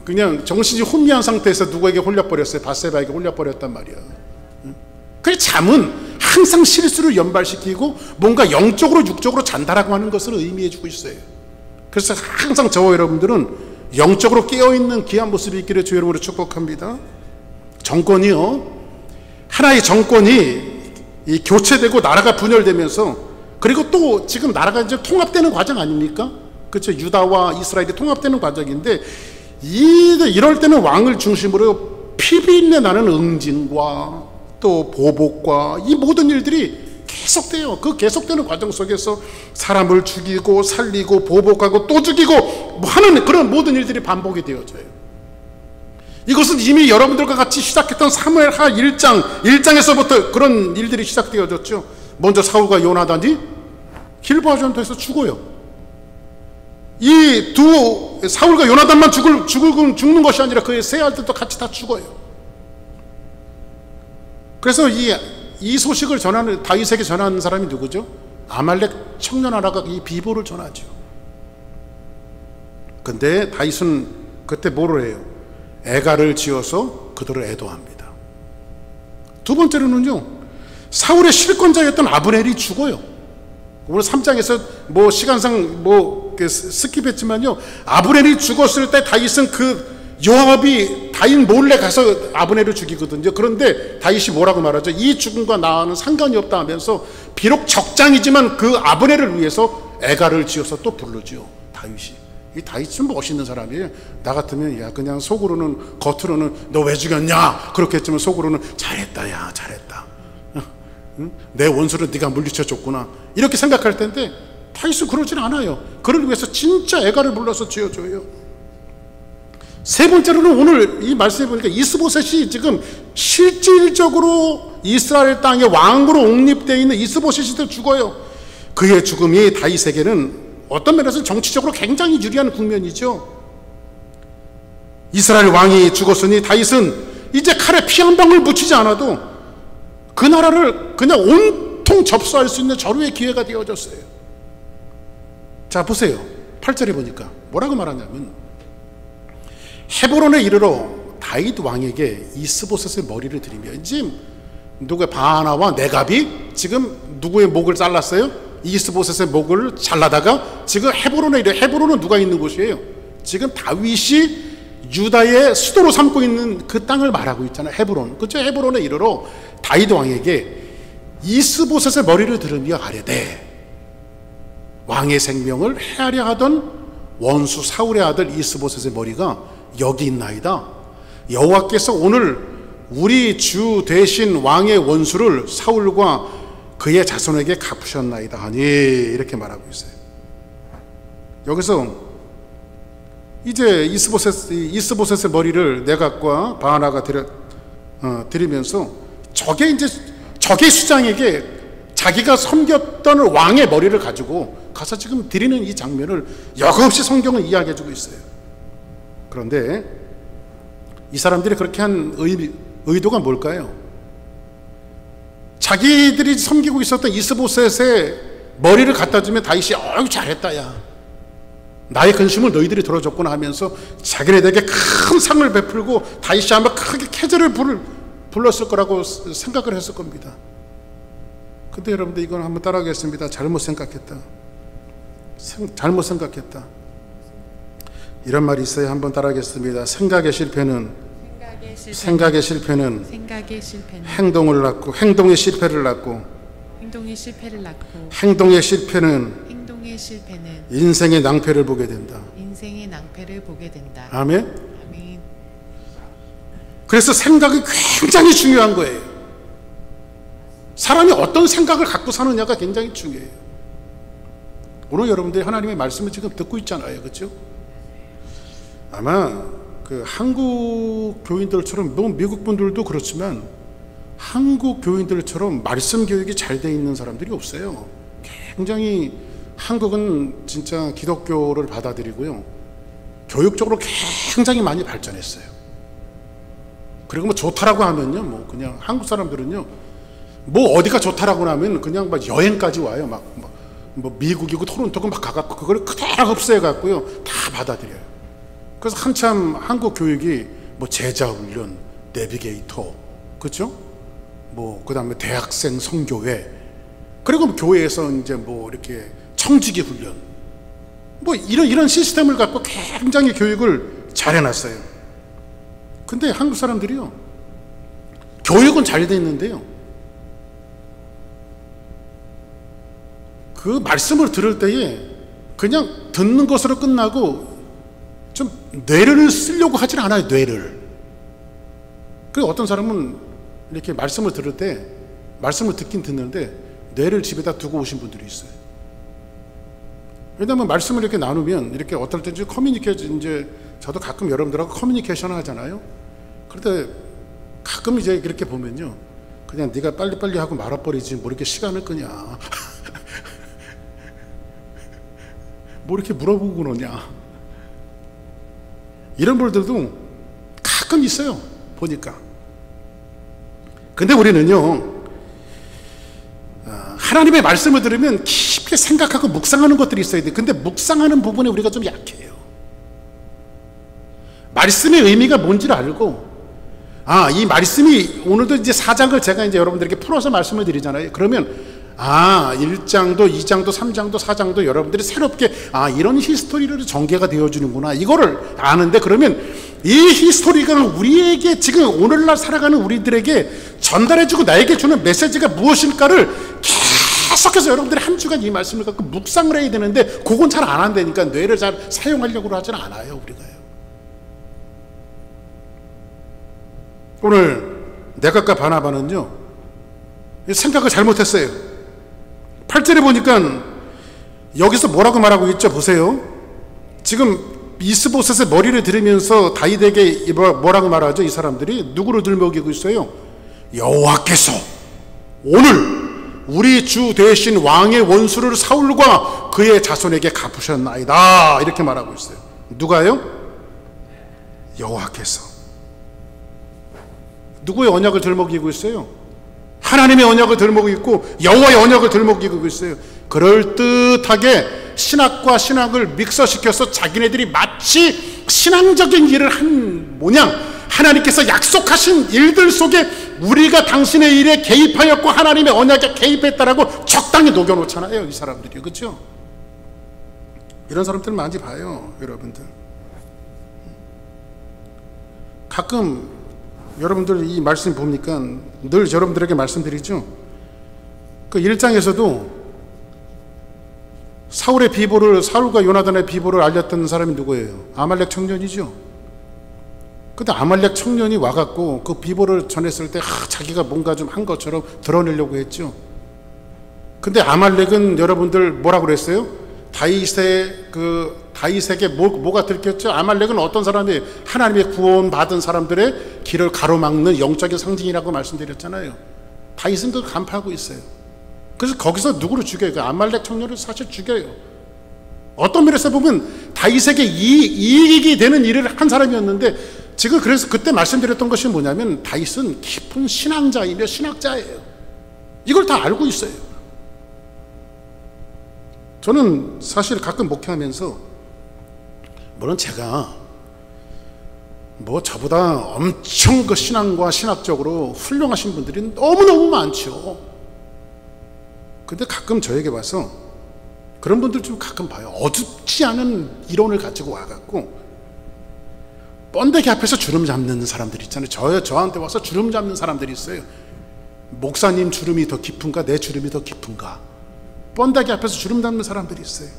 S1: 그냥 정신이 혼미한 상태에서 누구에게 홀려버렸어요. 밧세바에게 홀려버렸단 말이야. 그 잠은 항상 실수를 연발시키고 뭔가 영적으로 육적으로 잔다라고 하는 것을 의미해주고 있어요. 그래서 항상 저와 여러분들은 영적으로 깨어있는 귀한 모습이 있기를 주 여러분으로 축복합니다. 정권이요, 하나의 정권이 이 교체되고 나라가 분열되면서 그리고 또 지금 나라가 이제 통합되는 과정 아닙니까? 그렇죠. 유다와 이스라엘이 통합되는 과정인데 이럴 때는 왕을 중심으로 피비린내 나는 응징과 또 보복과 이 모든 일들이 계속돼요. 그 계속되는 과정 속에서 사람을 죽이고 살리고 보복하고 또 죽이고 하는 그런 모든 일들이 반복이 되어져요. 이것은 이미 여러분들과 같이 시작했던 사무엘하 1장에서부터 그런 일들이 시작되어졌죠. 먼저 사울과 요나단이 길보아 전투에서 죽어요. 이 두 사울과 요나단만 죽는 것이 아니라 그의 세 아들도 같이 다 죽어요. 그래서 이 소식을 전하는 다윗에게 전하는 사람이 누구죠? 아말렉 청년 하나가 이 비보를 전하죠. 근데 다윗은 그때 뭐를 해요? 애가를 지어서 그들을 애도합니다. 두 번째로는요, 사울의 실권자였던 아브넬이 죽어요. 오늘 3장에서 뭐 시간상 뭐 스킵했지만요, 아브넬이 죽었을 때 다윗은 그 요압이 다윗 몰래 가서 아브넬을 죽이거든요. 그런데 다윗이 뭐라고 말하죠? 이 죽음과 나는 상관이 없다 하면서 비록 적장이지만 그 아브넬을 위해서 애가를 지어서 또 부르죠. 다윗이. 이 다윗 좀 멋있는 사람이에요. 나 같으면 야 그냥 속으로는, 겉으로는 너 왜 죽였냐 그렇게 했지만 속으로는 잘했다, 야 잘했다, 응? 내 원수를 네가 물리쳐 줬구나 이렇게 생각할 텐데 다윗은 그러진 않아요. 그를 위해서 진짜 애가를 불러서 지어줘요. 세 번째로는 오늘 이 말씀해 보니까 이스보셋이 지금 실질적으로 이스라엘 땅의 왕으로 옹립되어 있는 이스보셋이 죽어요. 그의 죽음이 다윗에게는 어떤 면에서 정치적으로 굉장히 유리한 국면이죠. 이스라엘 왕이 죽었으니 다윗은 이제 칼에 피 한 방울 묻히지 않아도 그 나라를 그냥 온통 보통 접수할 수 있는 절호의 기회가 되어졌어요. 자 보세요. 8절에 보니까 뭐라고 말하냐면 헤브론에 이르러 다윗 왕에게 이스보셋의 머리를 들이며, 지금 누구의 바하나와 네갑이 지금 누구의 목을 잘랐어요? 이스보셋의 목을 잘라다가 지금 헤브론에 이르러, 헤브론은 누가 있는 곳이에요? 지금 다윗이 유다의 수도로 삼고 있는 그 땅을 말하고 있잖아요. 헤브론. 그렇죠? 헤브론에 이르러 다윗 왕에게 이스보셋의 머리를 들으며 아뢰되 왕의 생명을 해하려 하던 원수 사울의 아들 이스보셋의 머리가 여기 있나이다. 여호와께서 오늘 우리 주 대신 왕의 원수를 사울과 그의 자손에게 갚으셨나이다 하니, 이렇게 말하고 있어요. 여기서 이제 이스보셋의 머리를 네갑과 바하나가 드리면서 적의 수장에게 자기가 섬겼던 왕의 머리를 가지고 가서 지금 드리는 이 장면을 여금없이 성경은 이야기해주고 있어요. 그런데 이 사람들이 그렇게 한 의도가 뭘까요? 자기들이 섬기고 있었던 이스보셋의 머리를 갖다 주면 다윗이 아유 잘했다, 야 나의 근심을 너희들이 들어줬구나 하면서 자기네들에게 큰 상을 베풀고 다윗이 아마 크게 캐제를 불렀을 거라고 생각을 했을 겁니다. 근데 여러분들 이건 한번 따라하겠습니다. 잘못 생각했다. 이런 말이 있어요. 한번 따라하겠습니다. 생각의 실패는 행동을 낳고, 행동의 실패를 낳고, 행동의 실패는 인생의 낭패를 보게 된다. 아멘. 그래서 생각이 굉장히 중요한 거예요. 사람이 어떤 생각을 갖고 사느냐가 굉장히 중요해요. 오늘 여러분들이 하나님의 말씀을 지금 듣고 있잖아요. 그렇죠? 아마 그 한국 교인들처럼, 미국 분들도 그렇지만 한국 교인들처럼 말씀 교육이 잘 돼 있는 사람들이 없어요. 굉장히 한국은 진짜 기독교를 받아들이고요, 교육적으로 굉장히 많이 발전했어요. 그리고 뭐 좋다라고 하면요, 뭐 그냥 한국 사람들은요, 뭐 어디가 좋다라고 하면 그냥 막 여행까지 와요. 뭐 미국이고 토론토고 막 가갖고 그걸 그대로 흡수해갖고요 다 받아들여요. 그래서 한참 한국 교육이 뭐 제자훈련, 내비게이터, 그렇죠? 뭐 그다음에 대학생 선교회, 그리고 교회에서 이제 뭐 이렇게 청지기 훈련, 뭐 이런 시스템을 갖고 굉장히 교육을 잘 해놨어요. 근데 한국 사람들이요, 교육은 잘 돼 있는데요, 그 말씀을 들을 때에 그냥 듣는 것으로 끝나고 좀 뇌를 쓰려고 하진 않아요. 뇌를. 그리고 어떤 사람은 이렇게 말씀을 들을 때 말씀을 듣긴 듣는데 뇌를 집에다 두고 오신 분들이 있어요. 왜냐하면 말씀을 이렇게 나누면 이렇게 어떨 때 이제 저도 가끔 여러분들하고 커뮤니케이션을 하잖아요. 그런데 가끔 이제 이렇게 보면요, 그냥 네가 빨리빨리 하고 말아버리지 뭐 이렇게 시간을 끄냐 뭐 이렇게 물어보고 그러냐, 이런 분들도 가끔 있어요, 보니까. 근데 우리는요, 하나님의 말씀을 들으면 깊게 생각하고 묵상하는 것들이 있어야 돼. 근데 묵상하는 부분에 우리가 좀 약해요. 말씀의 의미가 뭔지를 알고, 이 말씀이, 오늘도 이제 4장을 제가 이제 여러분들에게 풀어서 말씀을 드리잖아요. 그러면 1장도 2장도 3장도 4장도 여러분들이 새롭게 이런 히스토리로 전개가 되어주는구나, 이거를 아는데, 그러면 이 히스토리가 우리에게 지금 오늘날 살아가는 우리들에게 전달해주고 나에게 주는 메시지가 무엇일까를 계속해서 여러분들이 한 주간 이 말씀을 갖고 묵상을 해야 되는데, 그건 잘 안 한다니까. 뇌를 잘 사용하려고 하지는 않아요, 우리가요. 오늘 네갑과 바나바는요, 생각을 잘못했어요. 8절에 보니까 여기서 뭐라고 말하고 있죠? 보세요. 지금 이스보셋의 머리를 들으면서 다윗에게 뭐라고 말하죠? 이 사람들이 누구를 들먹이고 있어요? 여호와께서 오늘 우리 주 대신 왕의 원수를 사울과 그의 자손에게 갚으셨나이다, 이렇게 말하고 있어요. 누가요? 여호와께서. 누구의 언약을 들먹이고 있어요? 하나님의 언약을 들먹이고 있고 여호와의 언약을 들먹이고 있어요. 그럴듯하게 신학과 신학을 믹서시켜서 자기네들이 마치 신앙적인 일을 한 모양, 하나님께서 약속하신 일들 속에 우리가 당신의 일에 개입하였고 하나님의 언약에 개입했다라고 적당히 녹여놓잖아요, 이 사람들이. 그렇죠? 이런 사람들 많이 봐요, 여러분들. 가끔 여러분들 이 말씀 보니까 늘 여러분들에게 말씀드리죠. 그 1장에서도 사울과 요나단의 비보를 알렸던 사람이 누구예요? 아말렉 청년이죠. 근데 아말렉 청년이 와갖고 그 비보를 전했을 때 자기가 뭔가 좀 한 것처럼 드러내려고 했죠. 근데 아말렉은 여러분들 뭐라고 그랬어요? 다윗에게 뭐가 들켰죠? 아말렉은 어떤 사람이 하나님의 구원 받은 사람들의 길을 가로막는 영적인 상징이라고 말씀드렸잖아요. 다윗은 그걸 간파하고 있어요. 그래서 거기서 누구를 죽여요? 그 아말렉 청년을 사실 죽여요. 어떤 면에서 보면 다윗에게 이익이 되는 일을 한 사람이었는데, 지금 그래서 그때 말씀드렸던 것이 뭐냐면 다윗은 깊은 신앙자이며 신학자예요. 이걸 다 알고 있어요. 저는 사실 가끔 목회하면서, 물론 제가 저보다 엄청 그 신앙과 신학적으로 훌륭하신 분들이 너무너무 많죠. 근데 가끔 저에게 와서 그런 분들 좀 가끔 봐요. 어둡지 않은 이론을 가지고 와갖고 번데기 앞에서 주름 잡는 사람들 있잖아요. 저한테 와서 주름 잡는 사람들이 있어요. 목사님 주름이 더 깊은가? 내 주름이 더 깊은가? 번데기 앞에서 주름 잡는 사람들이 있어요.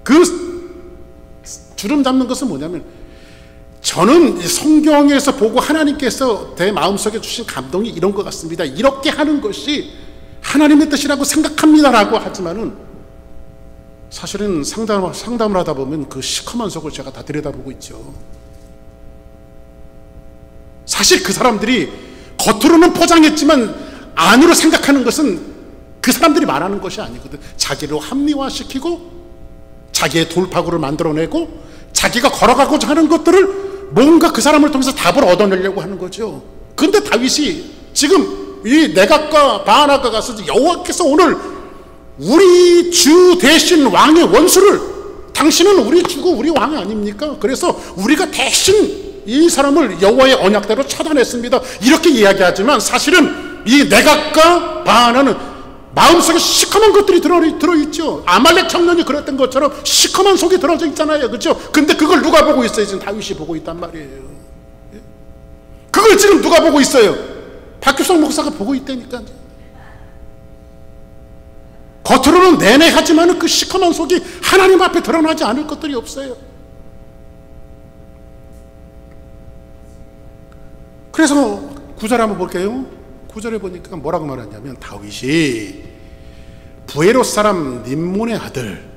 S1: 그 주름 잡는 것은 뭐냐면, 저는 성경에서 보고 하나님께서 내 마음속에 주신 감동이 이런 것 같습니다, 이렇게 하는 것이 하나님의 뜻이라고 생각합니다라고 하지만은, 사실은 상담을 하다 보면 그 시커먼 속을 제가 다 들여다보고 있죠. 사실 그 사람들이 겉으로는 포장했지만 안으로 생각하는 것은 그 사람들이 말하는 것이 아니거든. 자기를 합리화시키고 자기의 돌파구를 만들어내고 자기가 걸어가고자 하는 것들을 뭔가 그 사람을 통해서 답을 얻어내려고 하는 거죠. 그런데 다윗이 지금 이 내각과 바하나가 가서 여호와께서 오늘 우리 주 대신 왕의 원수를, 당신은 우리 주고 우리 왕이 아닙니까? 그래서 우리가 대신 이 사람을 여호와의 언약대로 처단했습니다, 이렇게 이야기하지만 사실은 이 내각과 바하나는 마음속에 시커먼 것들이 들어있죠. 아말렉 청년이 그랬던 것처럼 시커먼 속이 들어져 있잖아요. 그렇죠? 근데 그걸 누가 보고 있어요? 지금 다윗이 보고 있단 말이에요. 그걸 지금 누가 보고 있어요? 박규성 목사가 보고 있다니까요. 겉으로는 내내 하지만 그 시커먼 속이 하나님 앞에 드러나지 않을 것들이 없어요. 그래서 9절 한번 볼게요. 9절에 보니까 뭐라고 말하냐면, 다윗이 부에롯 사람 림몬의 아들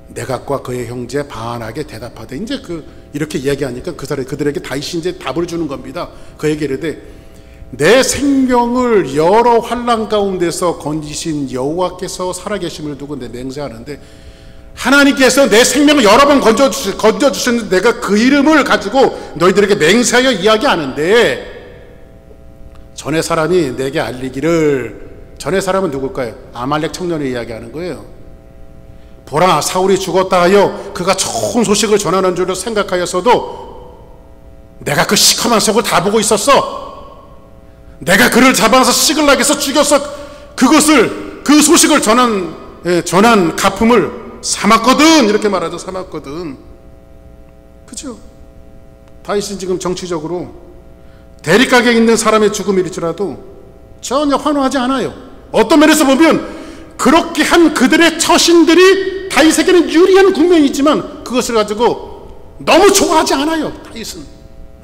S1: 내각과 그의 형제 바하나에게 대답하되, 이제 이렇게 이야기하니까 그들에게 다윗이 이제 답을 주는 겁니다. 그에게 이르되, 내 생명을 여러 환난 가운데서 건지신 여호와께서 살아계심을 두고 내 맹세하는데, 하나님께서 내 생명을 여러 번 건져주셨는데 내가 그 이름을 가지고 너희들에게 맹세하여 이야기하는데, 전에 사람이 내게 알리기를, 전에 사람은 누굴까요? 아말렉 청년이 이야기하는 거예요. 보라, 사울이 죽었다 하여 그가 좋은 소식을 전하는 줄로 생각하였어도 내가 그 시커먼 속을 다 보고 있었어. 내가 그를 잡아서 시글락에서 죽여서 그 소식을 전한 가품을 삼았거든, 이렇게 말하죠. 삼았거든. 그죠? 다윗은 지금 정치적으로 대립각에 있는 사람의 죽음일지라도 전혀 환호하지 않아요. 어떤 면에서 보면 그렇게 한 그들의 처신들이 다윗에게는 유리한 국면이지만 그것을 가지고 너무 좋아하지 않아요. 다윗은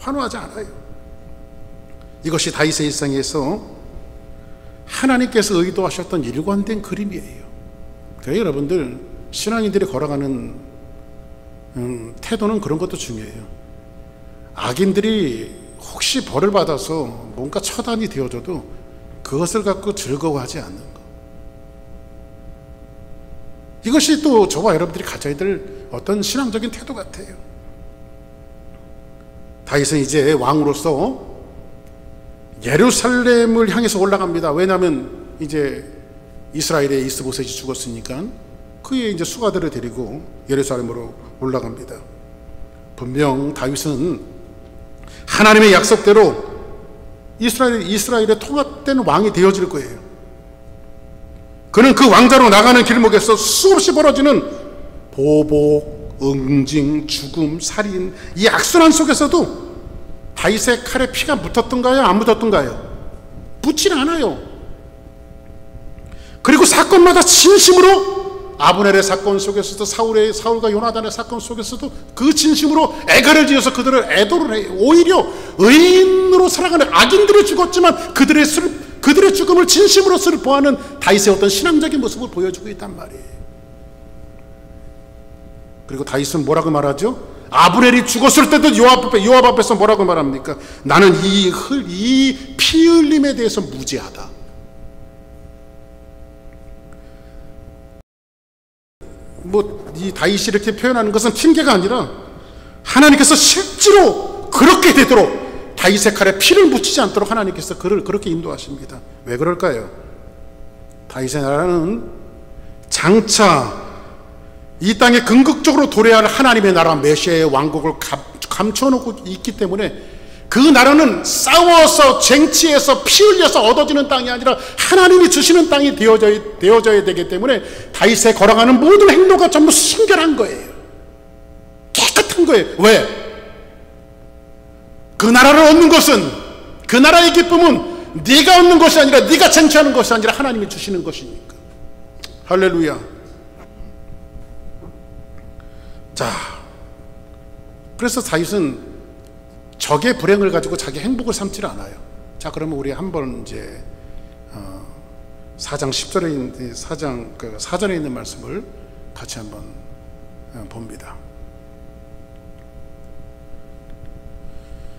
S1: 환호하지 않아요. 이것이 다윗의 일상에서 하나님께서 의도하셨던 일관된 그림이에요. 그래서 여러분들, 신앙인들이 걸어가는 태도는 그런 것도 중요해요. 악인들이 혹시 벌을 받아서 뭔가 처단이 되어져도 그것을 갖고 즐거워하지 않는 것, 이것이 또 저와 여러분들이 가져야 될 어떤 신앙적인 태도 같아요. 다윗은 이제 왕으로서 예루살렘을 향해서 올라갑니다. 왜냐하면 이제 이스라엘의 이스보셋이 죽었으니까 그의 이제 수가들을 데리고 예루살렘으로 올라갑니다. 분명 다윗은 하나님의 약속대로 이스라엘의 통합된 왕이 되어질 거예요. 그는 그 왕자로 나가는 길목에서 수없이 벌어지는 보복, 응징, 죽음, 살인, 이 악순환 속에서도 다윗의 칼에 피가 묻었던가요? 안 묻었던가요? 묻질 않아요. 그리고 사건마다 진심으로, 아브넬의 사건 속에서도 사울과 요나단의 사건 속에서도 그 진심으로 애가를 지어서 그들을 애도를 해요. 오히려 의인으로 살아가는 악인들이 죽었지만 그들의 죽음을 진심으로 슬퍼하는 다윗의 어떤 신앙적인 모습을 보여주고 있단 말이에요. 그리고 다윗은 뭐라고 말하죠? 아브넬이 죽었을 때도 요압 앞에서 뭐라고 말합니까? 나는 이 피 흘림에 대해서 무지하다. 이 다윗이 이렇게 표현하는 것은 핑계가 아니라 하나님께서 실제로 그렇게 되도록 다윗의 칼에 피를 묻히지 않도록 하나님께서 그를 그렇게 인도하십니다. 왜 그럴까요? 다윗의 나라는 장차 이 땅에 궁극적으로 도래할 하나님의 나라 메시아의 왕국을 감춰놓고 있기 때문에 그 나라는 싸워서 쟁취해서 피 흘려서 얻어지는 땅이 아니라 하나님이 주시는 땅이 되어져야 되기 때문에 다윗의 걸어가는 모든 행동가 전부 순결한 거예요. 깨끗한 거예요. 왜? 그 나라를 얻는 것은, 그 나라의 기쁨은 네가 얻는 것이 아니라, 네가 쟁취하는 것이 아니라 하나님이 주시는 것이니까. 할렐루야. 자, 그래서 다윗은 적의 불행을 가지고 자기 행복을 삼지 않아요. 자, 그러면 우리 한번 이제 4장 10절에 사전에 있는 말씀을 같이 한번 봅니다.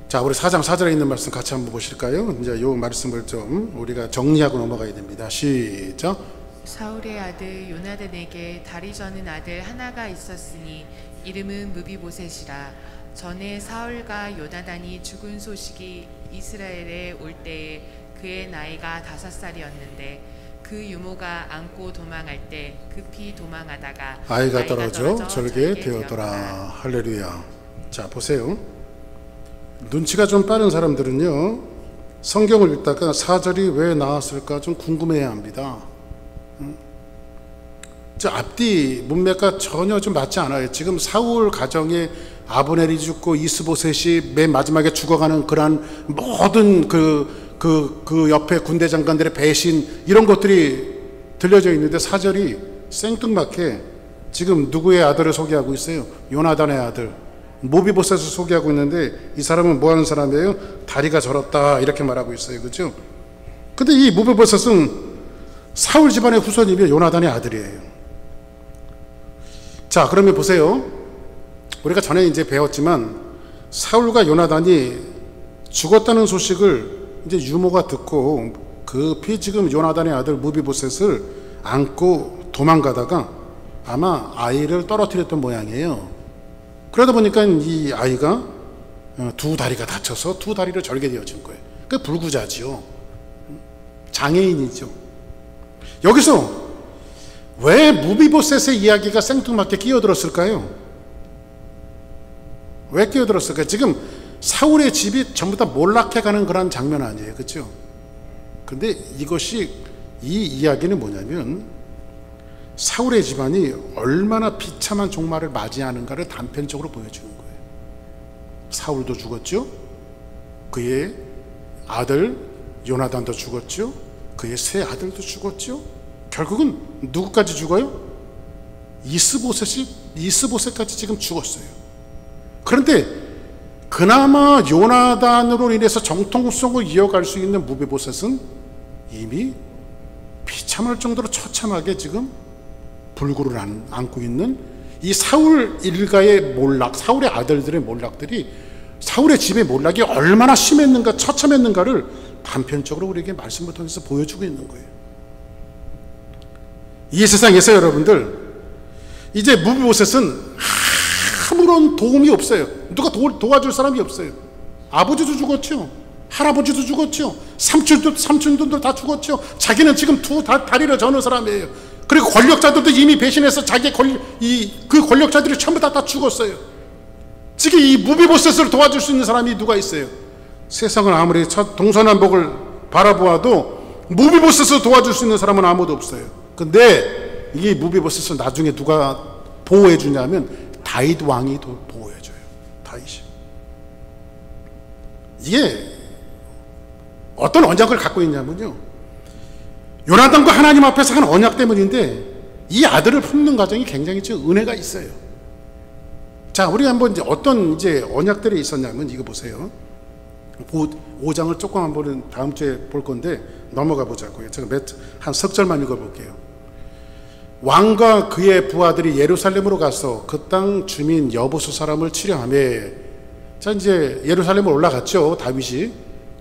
S1: 자, 우리 4장 4절에 있는 말씀 같이 한번 보실까요? 이제 이 말씀을 좀 우리가 정리하고 넘어가야 됩니다. 시작.
S2: 사울의 아들 요나단에게 다리 저는 아들 하나가 있었으니 이름은 무비보셋이라. 전에 사울과 요나단이 죽은 소식이 이스라엘에 올 때에 그의 나이가 5살이었는데 그 유모가 안고 도망할 때 급히 도망하다가
S1: 아이가 떨어져 절개 되었더라. 할렐루야. 자, 보세요. 눈치가 좀 빠른 사람들은요, 성경을 읽다가 4절이 왜 나왔을까 좀 궁금해야 합니다. 저 앞뒤 문맥과 전혀 좀 맞지 않아요. 지금 사울 가정에 아브넬이 죽고 이스보셋이 맨 마지막에 죽어가는 그러한 모든 그 옆에 군대 장관들의 배신, 이런 것들이 들려져 있는데 4절이 생뚱맞게 지금 누구의 아들을 소개하고 있어요? 요나단의 아들 모비보셋을 소개하고 있는데, 이 사람은 뭐 하는 사람이에요? 다리가 저렇다 이렇게 말하고 있어요. 그렇죠? 근데 이 모비보셋은 사울 집안의 후손이며 요나단의 아들이에요. 자, 그러면 보세요. 우리가 전에 이제 배웠지만 사울과 요나단이 죽었다는 소식을 이제 유모가 듣고 급히 지금 요나단의 아들 무비보셋을 안고 도망가다가 아마 아이를 떨어뜨렸던 모양이에요. 그러다 보니까 이 아이가 두 다리가 다쳐서 두 다리를 절게 되어진 거예요. 그 불구자지요. 장애인이죠. 여기서 왜 무비보셋의 이야기가 생뚱맞게 끼어들었을까요? 왜 끼어들었을까요? 지금 사울의 집이 전부 다 몰락해가는 그런 장면 아니에요. 그렇죠? 근데 이 이야기는 뭐냐면 사울의 집안이 얼마나 비참한 종말을 맞이하는가를 단편적으로 보여주는 거예요. 사울도 죽었죠. 그의 아들 요나단도 죽었죠. 그의 세 아들도 죽었죠. 결국은 누구까지 죽어요? 이스보셋까지 지금 죽었어요. 그런데 그나마 요나단으로 인해서 정통성을 이어갈 수 있는 무비보셋은 이미 비참할 정도로 처참하게 지금 불구를 안고 있는 이 사울 일가의 몰락, 사울의 아들들의 몰락들이, 사울의 집의 몰락이 얼마나 심했는가, 처참했는가를 단편적으로 우리에게 말씀을 통해서 보여주고 있는 거예요. 이 세상에서 여러분들, 이제 무비보셋은 아무런 도움이 없어요. 누가 도와줄 사람이 없어요. 아버지도 죽었죠. 할아버지도 죽었죠. 삼촌들도 다 죽었죠. 자기는 지금 두 다리를 저는 사람이에요. 그리고 권력자들도 이미 배신해서 그 권력자들이 전부 다 죽었어요. 지금 이 무비보셋을 도와줄 수 있는 사람이 누가 있어요? 세상을 아무리 동서남북을 바라보아도 무비보셋을 도와줄 수 있는 사람은 아무도 없어요. 근데 이 무비보셋을 나중에 누가 보호해 주냐면 다윗 왕이 보호해 줘요. 다윗이. 이게 어떤 언약을 갖고 있냐면요, 요나단과 하나님 앞에서 한 언약 때문인데 이 아들을 품는 과정이 굉장히 은혜가 있어요. 자, 우리 한번 이제 어떤 언약들이 있었냐면 이거 보세요. 5장을 조금 한번 다음 주에 볼 건데 넘어가 보자고요. 제가 한 석 절만 읽어볼게요. 왕과 그의 부하들이 예루살렘으로 가서 그 땅 주민 여부수 사람을 치려하며, 자, 이제 예루살렘을 올라갔죠, 다윗이.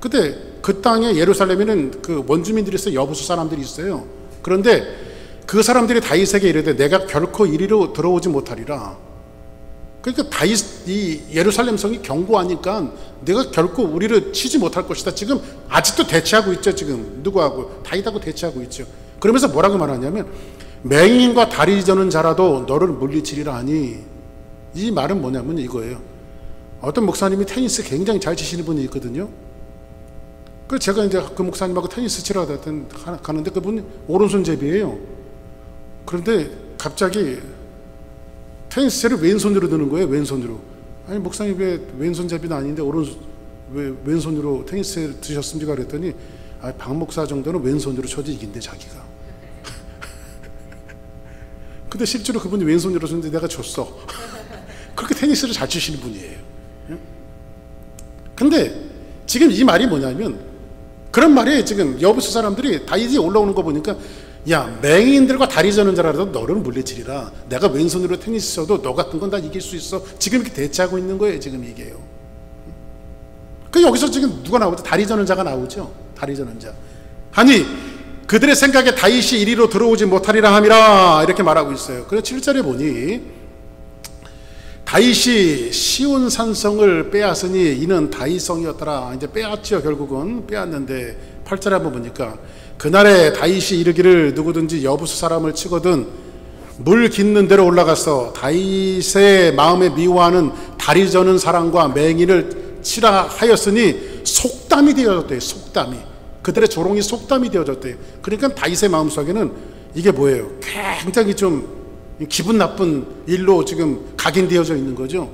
S1: 그때 그 땅에 예루살렘에는 그 원주민들이 있어요. 여부수 사람들이 있어요. 그런데 그 사람들이 다윗에게 이르되 내가 결코 이리로 들어오지 못하리라. 그러니까 이 예루살렘 성이 견고하니까 내가 결코 우리를 치지 못할 것이다. 지금 아직도 대치하고 있죠. 지금 누구하고? 다윗하고 대치하고 있죠. 그러면서 뭐라고 말하냐면 맹인과 다리 저는 자라도 너를 물리치리라 하니, 이 말은 뭐냐면 이거예요. 어떤 목사님이 테니스 굉장히 잘 치시는 분이 있거든요. 그 제가 이제 그 목사님하고 테니스 치러 가는데 그분이 오른손잡이에요. 그런데 갑자기 테니스채를 왼손으로 드는 거예요. 왼손으로. 아니 목사님 왜 왼손잡이는 아닌데 왜 왼손으로 테니스채를 드셨습니까? 그랬더니 박 목사 정도는 왼손으로 쳐도 이긴대 자기가. 근데 실제로 그분이 왼손으로 쳤는데 내가 졌어. 그렇게 테니스를 잘 치시는 분이에요. 근데 지금 이 말이 뭐냐면, 그런 말이 지금 여부수 사람들이 다윗이 올라오는 거 보니까, 야, 맹인들과 다리 저는 자라도 너를 물리치리라. 내가 왼손으로 테니스 쳐도 너 같은 건 다 이길 수 있어. 지금 이렇게 대치하고 있는 거예요. 지금 이게요. 그 여기서 지금 누가 나오죠? 다리 저는 자가 나오죠. 다리 저는 자. 아니 그들의 생각에 다윗이 이리로 들어오지 못하리라 함이라 이렇게 말하고 있어요. 그래서 7절에 보니 다윗이 시온 산성을 빼앗으니 이는 다윗성이었더라. 이제 빼앗죠. 결국은 빼앗는데 8절에 한번 보니까 그날에 다윗이 이르기를 누구든지 여부수 사람을 치거든 물 깃는 데로 올라가서 다윗의 마음에 미워하는 다리 저는 사람과 맹인을 치라 하였으니 속담이 되어졌대요. 속담이. 그들의 조롱이 속담이 되어졌대요. 그러니까 다윗의 마음속에는 이게 뭐예요? 굉장히 좀 기분 나쁜 일로 지금 각인되어져 있는 거죠.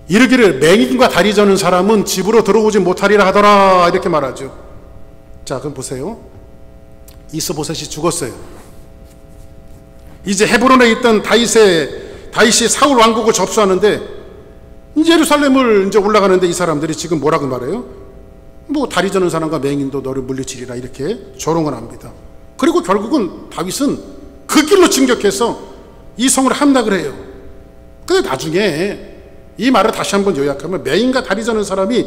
S1: 이르기를 맹인과 다리 저는 사람은 집으로 들어오지 못하리라 하더라 이렇게 말하죠. 자, 그럼 보세요. 이스보셋이 죽었어요. 이제 헤브론에 있던 다윗이 사울 왕국을 접수하는데 예루살렘을 이제 올라가는데 이 사람들이 지금 뭐라고 말해요? 뭐 다리 저는 사람과 맹인도 너를 물리치리라 이렇게 조롱을 합니다. 그리고 결국은 다윗은 그 길로 진격해서 이 성을 함락을 해요. 근데 나중에 이 말을 다시 한번 요약하면 맹인과 다리 저는 사람이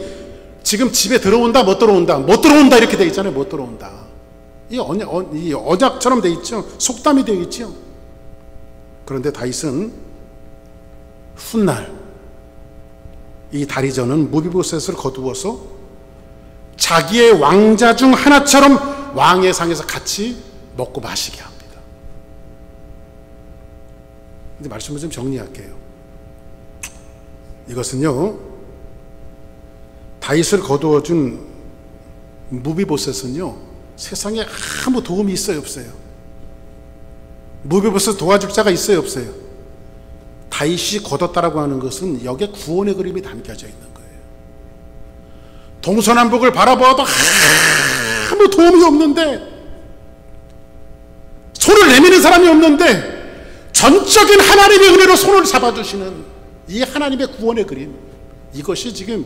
S1: 지금 집에 들어온다 못 들어온다 못 들어온다 이렇게 돼 있잖아요. 못 들어온다. 이 언약처럼 돼 있죠. 속담이 되어 있죠. 그런데 다윗은 훗날 이 다리 저는 무비보셋을 거두어서 자기의 왕자 중 하나처럼 왕의 상에서 같이 먹고 마시게 합니다. 근데 말씀을 좀 정리할게요. 이것은요, 다윗을 거두어준 무비보셋은요 세상에 아무 도움이 있어요 없어요? 무비보셋 도와줄 자가 있어요 없어요? 다윗이 거뒀다라고 하는 것은 여기에 구원의 그림이 담겨져 있는 거예요. 동서남북을 바라보아도 아무 도움이 없는데, 손을 내미는 사람이 없는데 전적인 하나님의 은혜로 손을 잡아주시는 이 하나님의 구원의 그림, 이것이 지금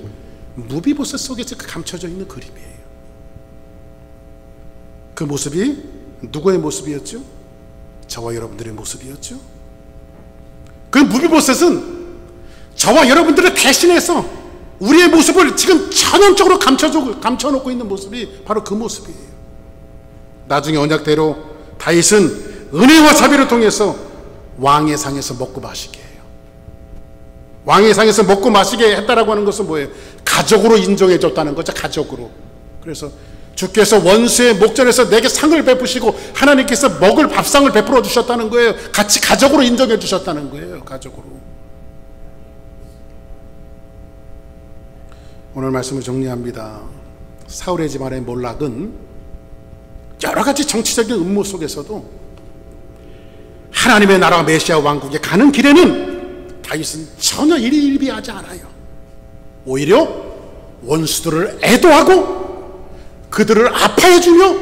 S1: 무비보셋 속에 감춰져 있는 그림이에요. 그 모습이 누구의 모습이었죠? 저와 여러분들의 모습이었죠. 그 무비보셋은 저와 여러분들을 대신해서 우리의 모습을 지금 전형적으로 감춰놓고 있는 모습이 바로 그 모습이에요. 나중에 언약대로 다윗은 은혜와 자비를 통해서 왕의 상에서 먹고 마시게 해요. 왕의 상에서 먹고 마시게 했다라고 하는 것은 뭐예요? 가족으로 인정해 줬다는 거죠. 가족으로. 그래서 주께서 원수의 목전에서 내게 상을 베푸시고 하나님께서 먹을 밥상을 베풀어 주셨다는 거예요. 같이 가족으로 인정해 주셨다는 거예요. 가족으로. 오늘 말씀을 정리합니다. 사울의 집안의 몰락은 여러 가지 정치적인 음모 속에서도 하나님의 나라와 메시아 왕국에 가는 길에는 다윗은 전혀 일희일비하지 않아요. 오히려 원수들을 애도하고 그들을 아파해주며,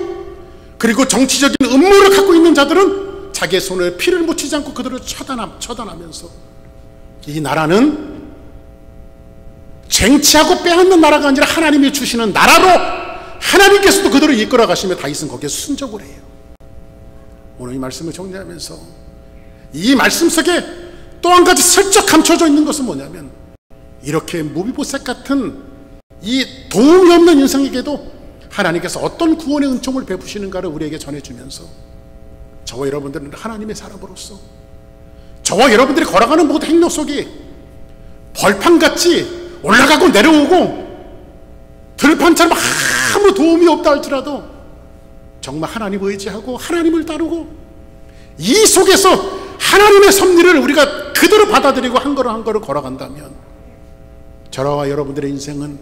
S1: 그리고 정치적인 음모를 갖고 있는 자들은 자기의 손에 피를 묻히지 않고 그들을 처단하면서 이 나라는 쟁취하고 빼앗는 나라가 아니라 하나님이 주시는 나라로 하나님께서도 그들을 이끌어 가시며 다윗은 거기에 순종을 해요. 오늘 이 말씀을 정리하면서 이 말씀 속에 또 한 가지 슬쩍 감춰져 있는 것은 뭐냐면, 이렇게 무비보셋 같은 이 도움이 없는 인생에게도 하나님께서 어떤 구원의 은총을 베푸시는가를 우리에게 전해주면서, 저와 여러분들은 하나님의 사람으로서 저와 여러분들이 걸어가는 모든 행동 속이 벌판같이 올라가고 내려오고 들판처럼 아무 도움이 없다 할지라도 정말 하나님을 의지하고 하나님을 따르고 이 속에서 하나님의 섭리를 우리가 그대로 받아들이고 한 걸음 한 걸음 걸어간다면, 저와 여러분들의 인생은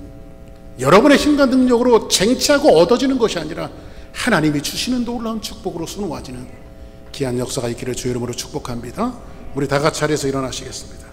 S1: 여러분의 힘과 능력으로 쟁취하고 얻어지는 것이 아니라 하나님이 주시는 놀라운 축복으로 수놓아지는 귀한 역사가 있기를 주 이름으로 축복합니다. 우리 다 같이 자리에서 일어나시겠습니다.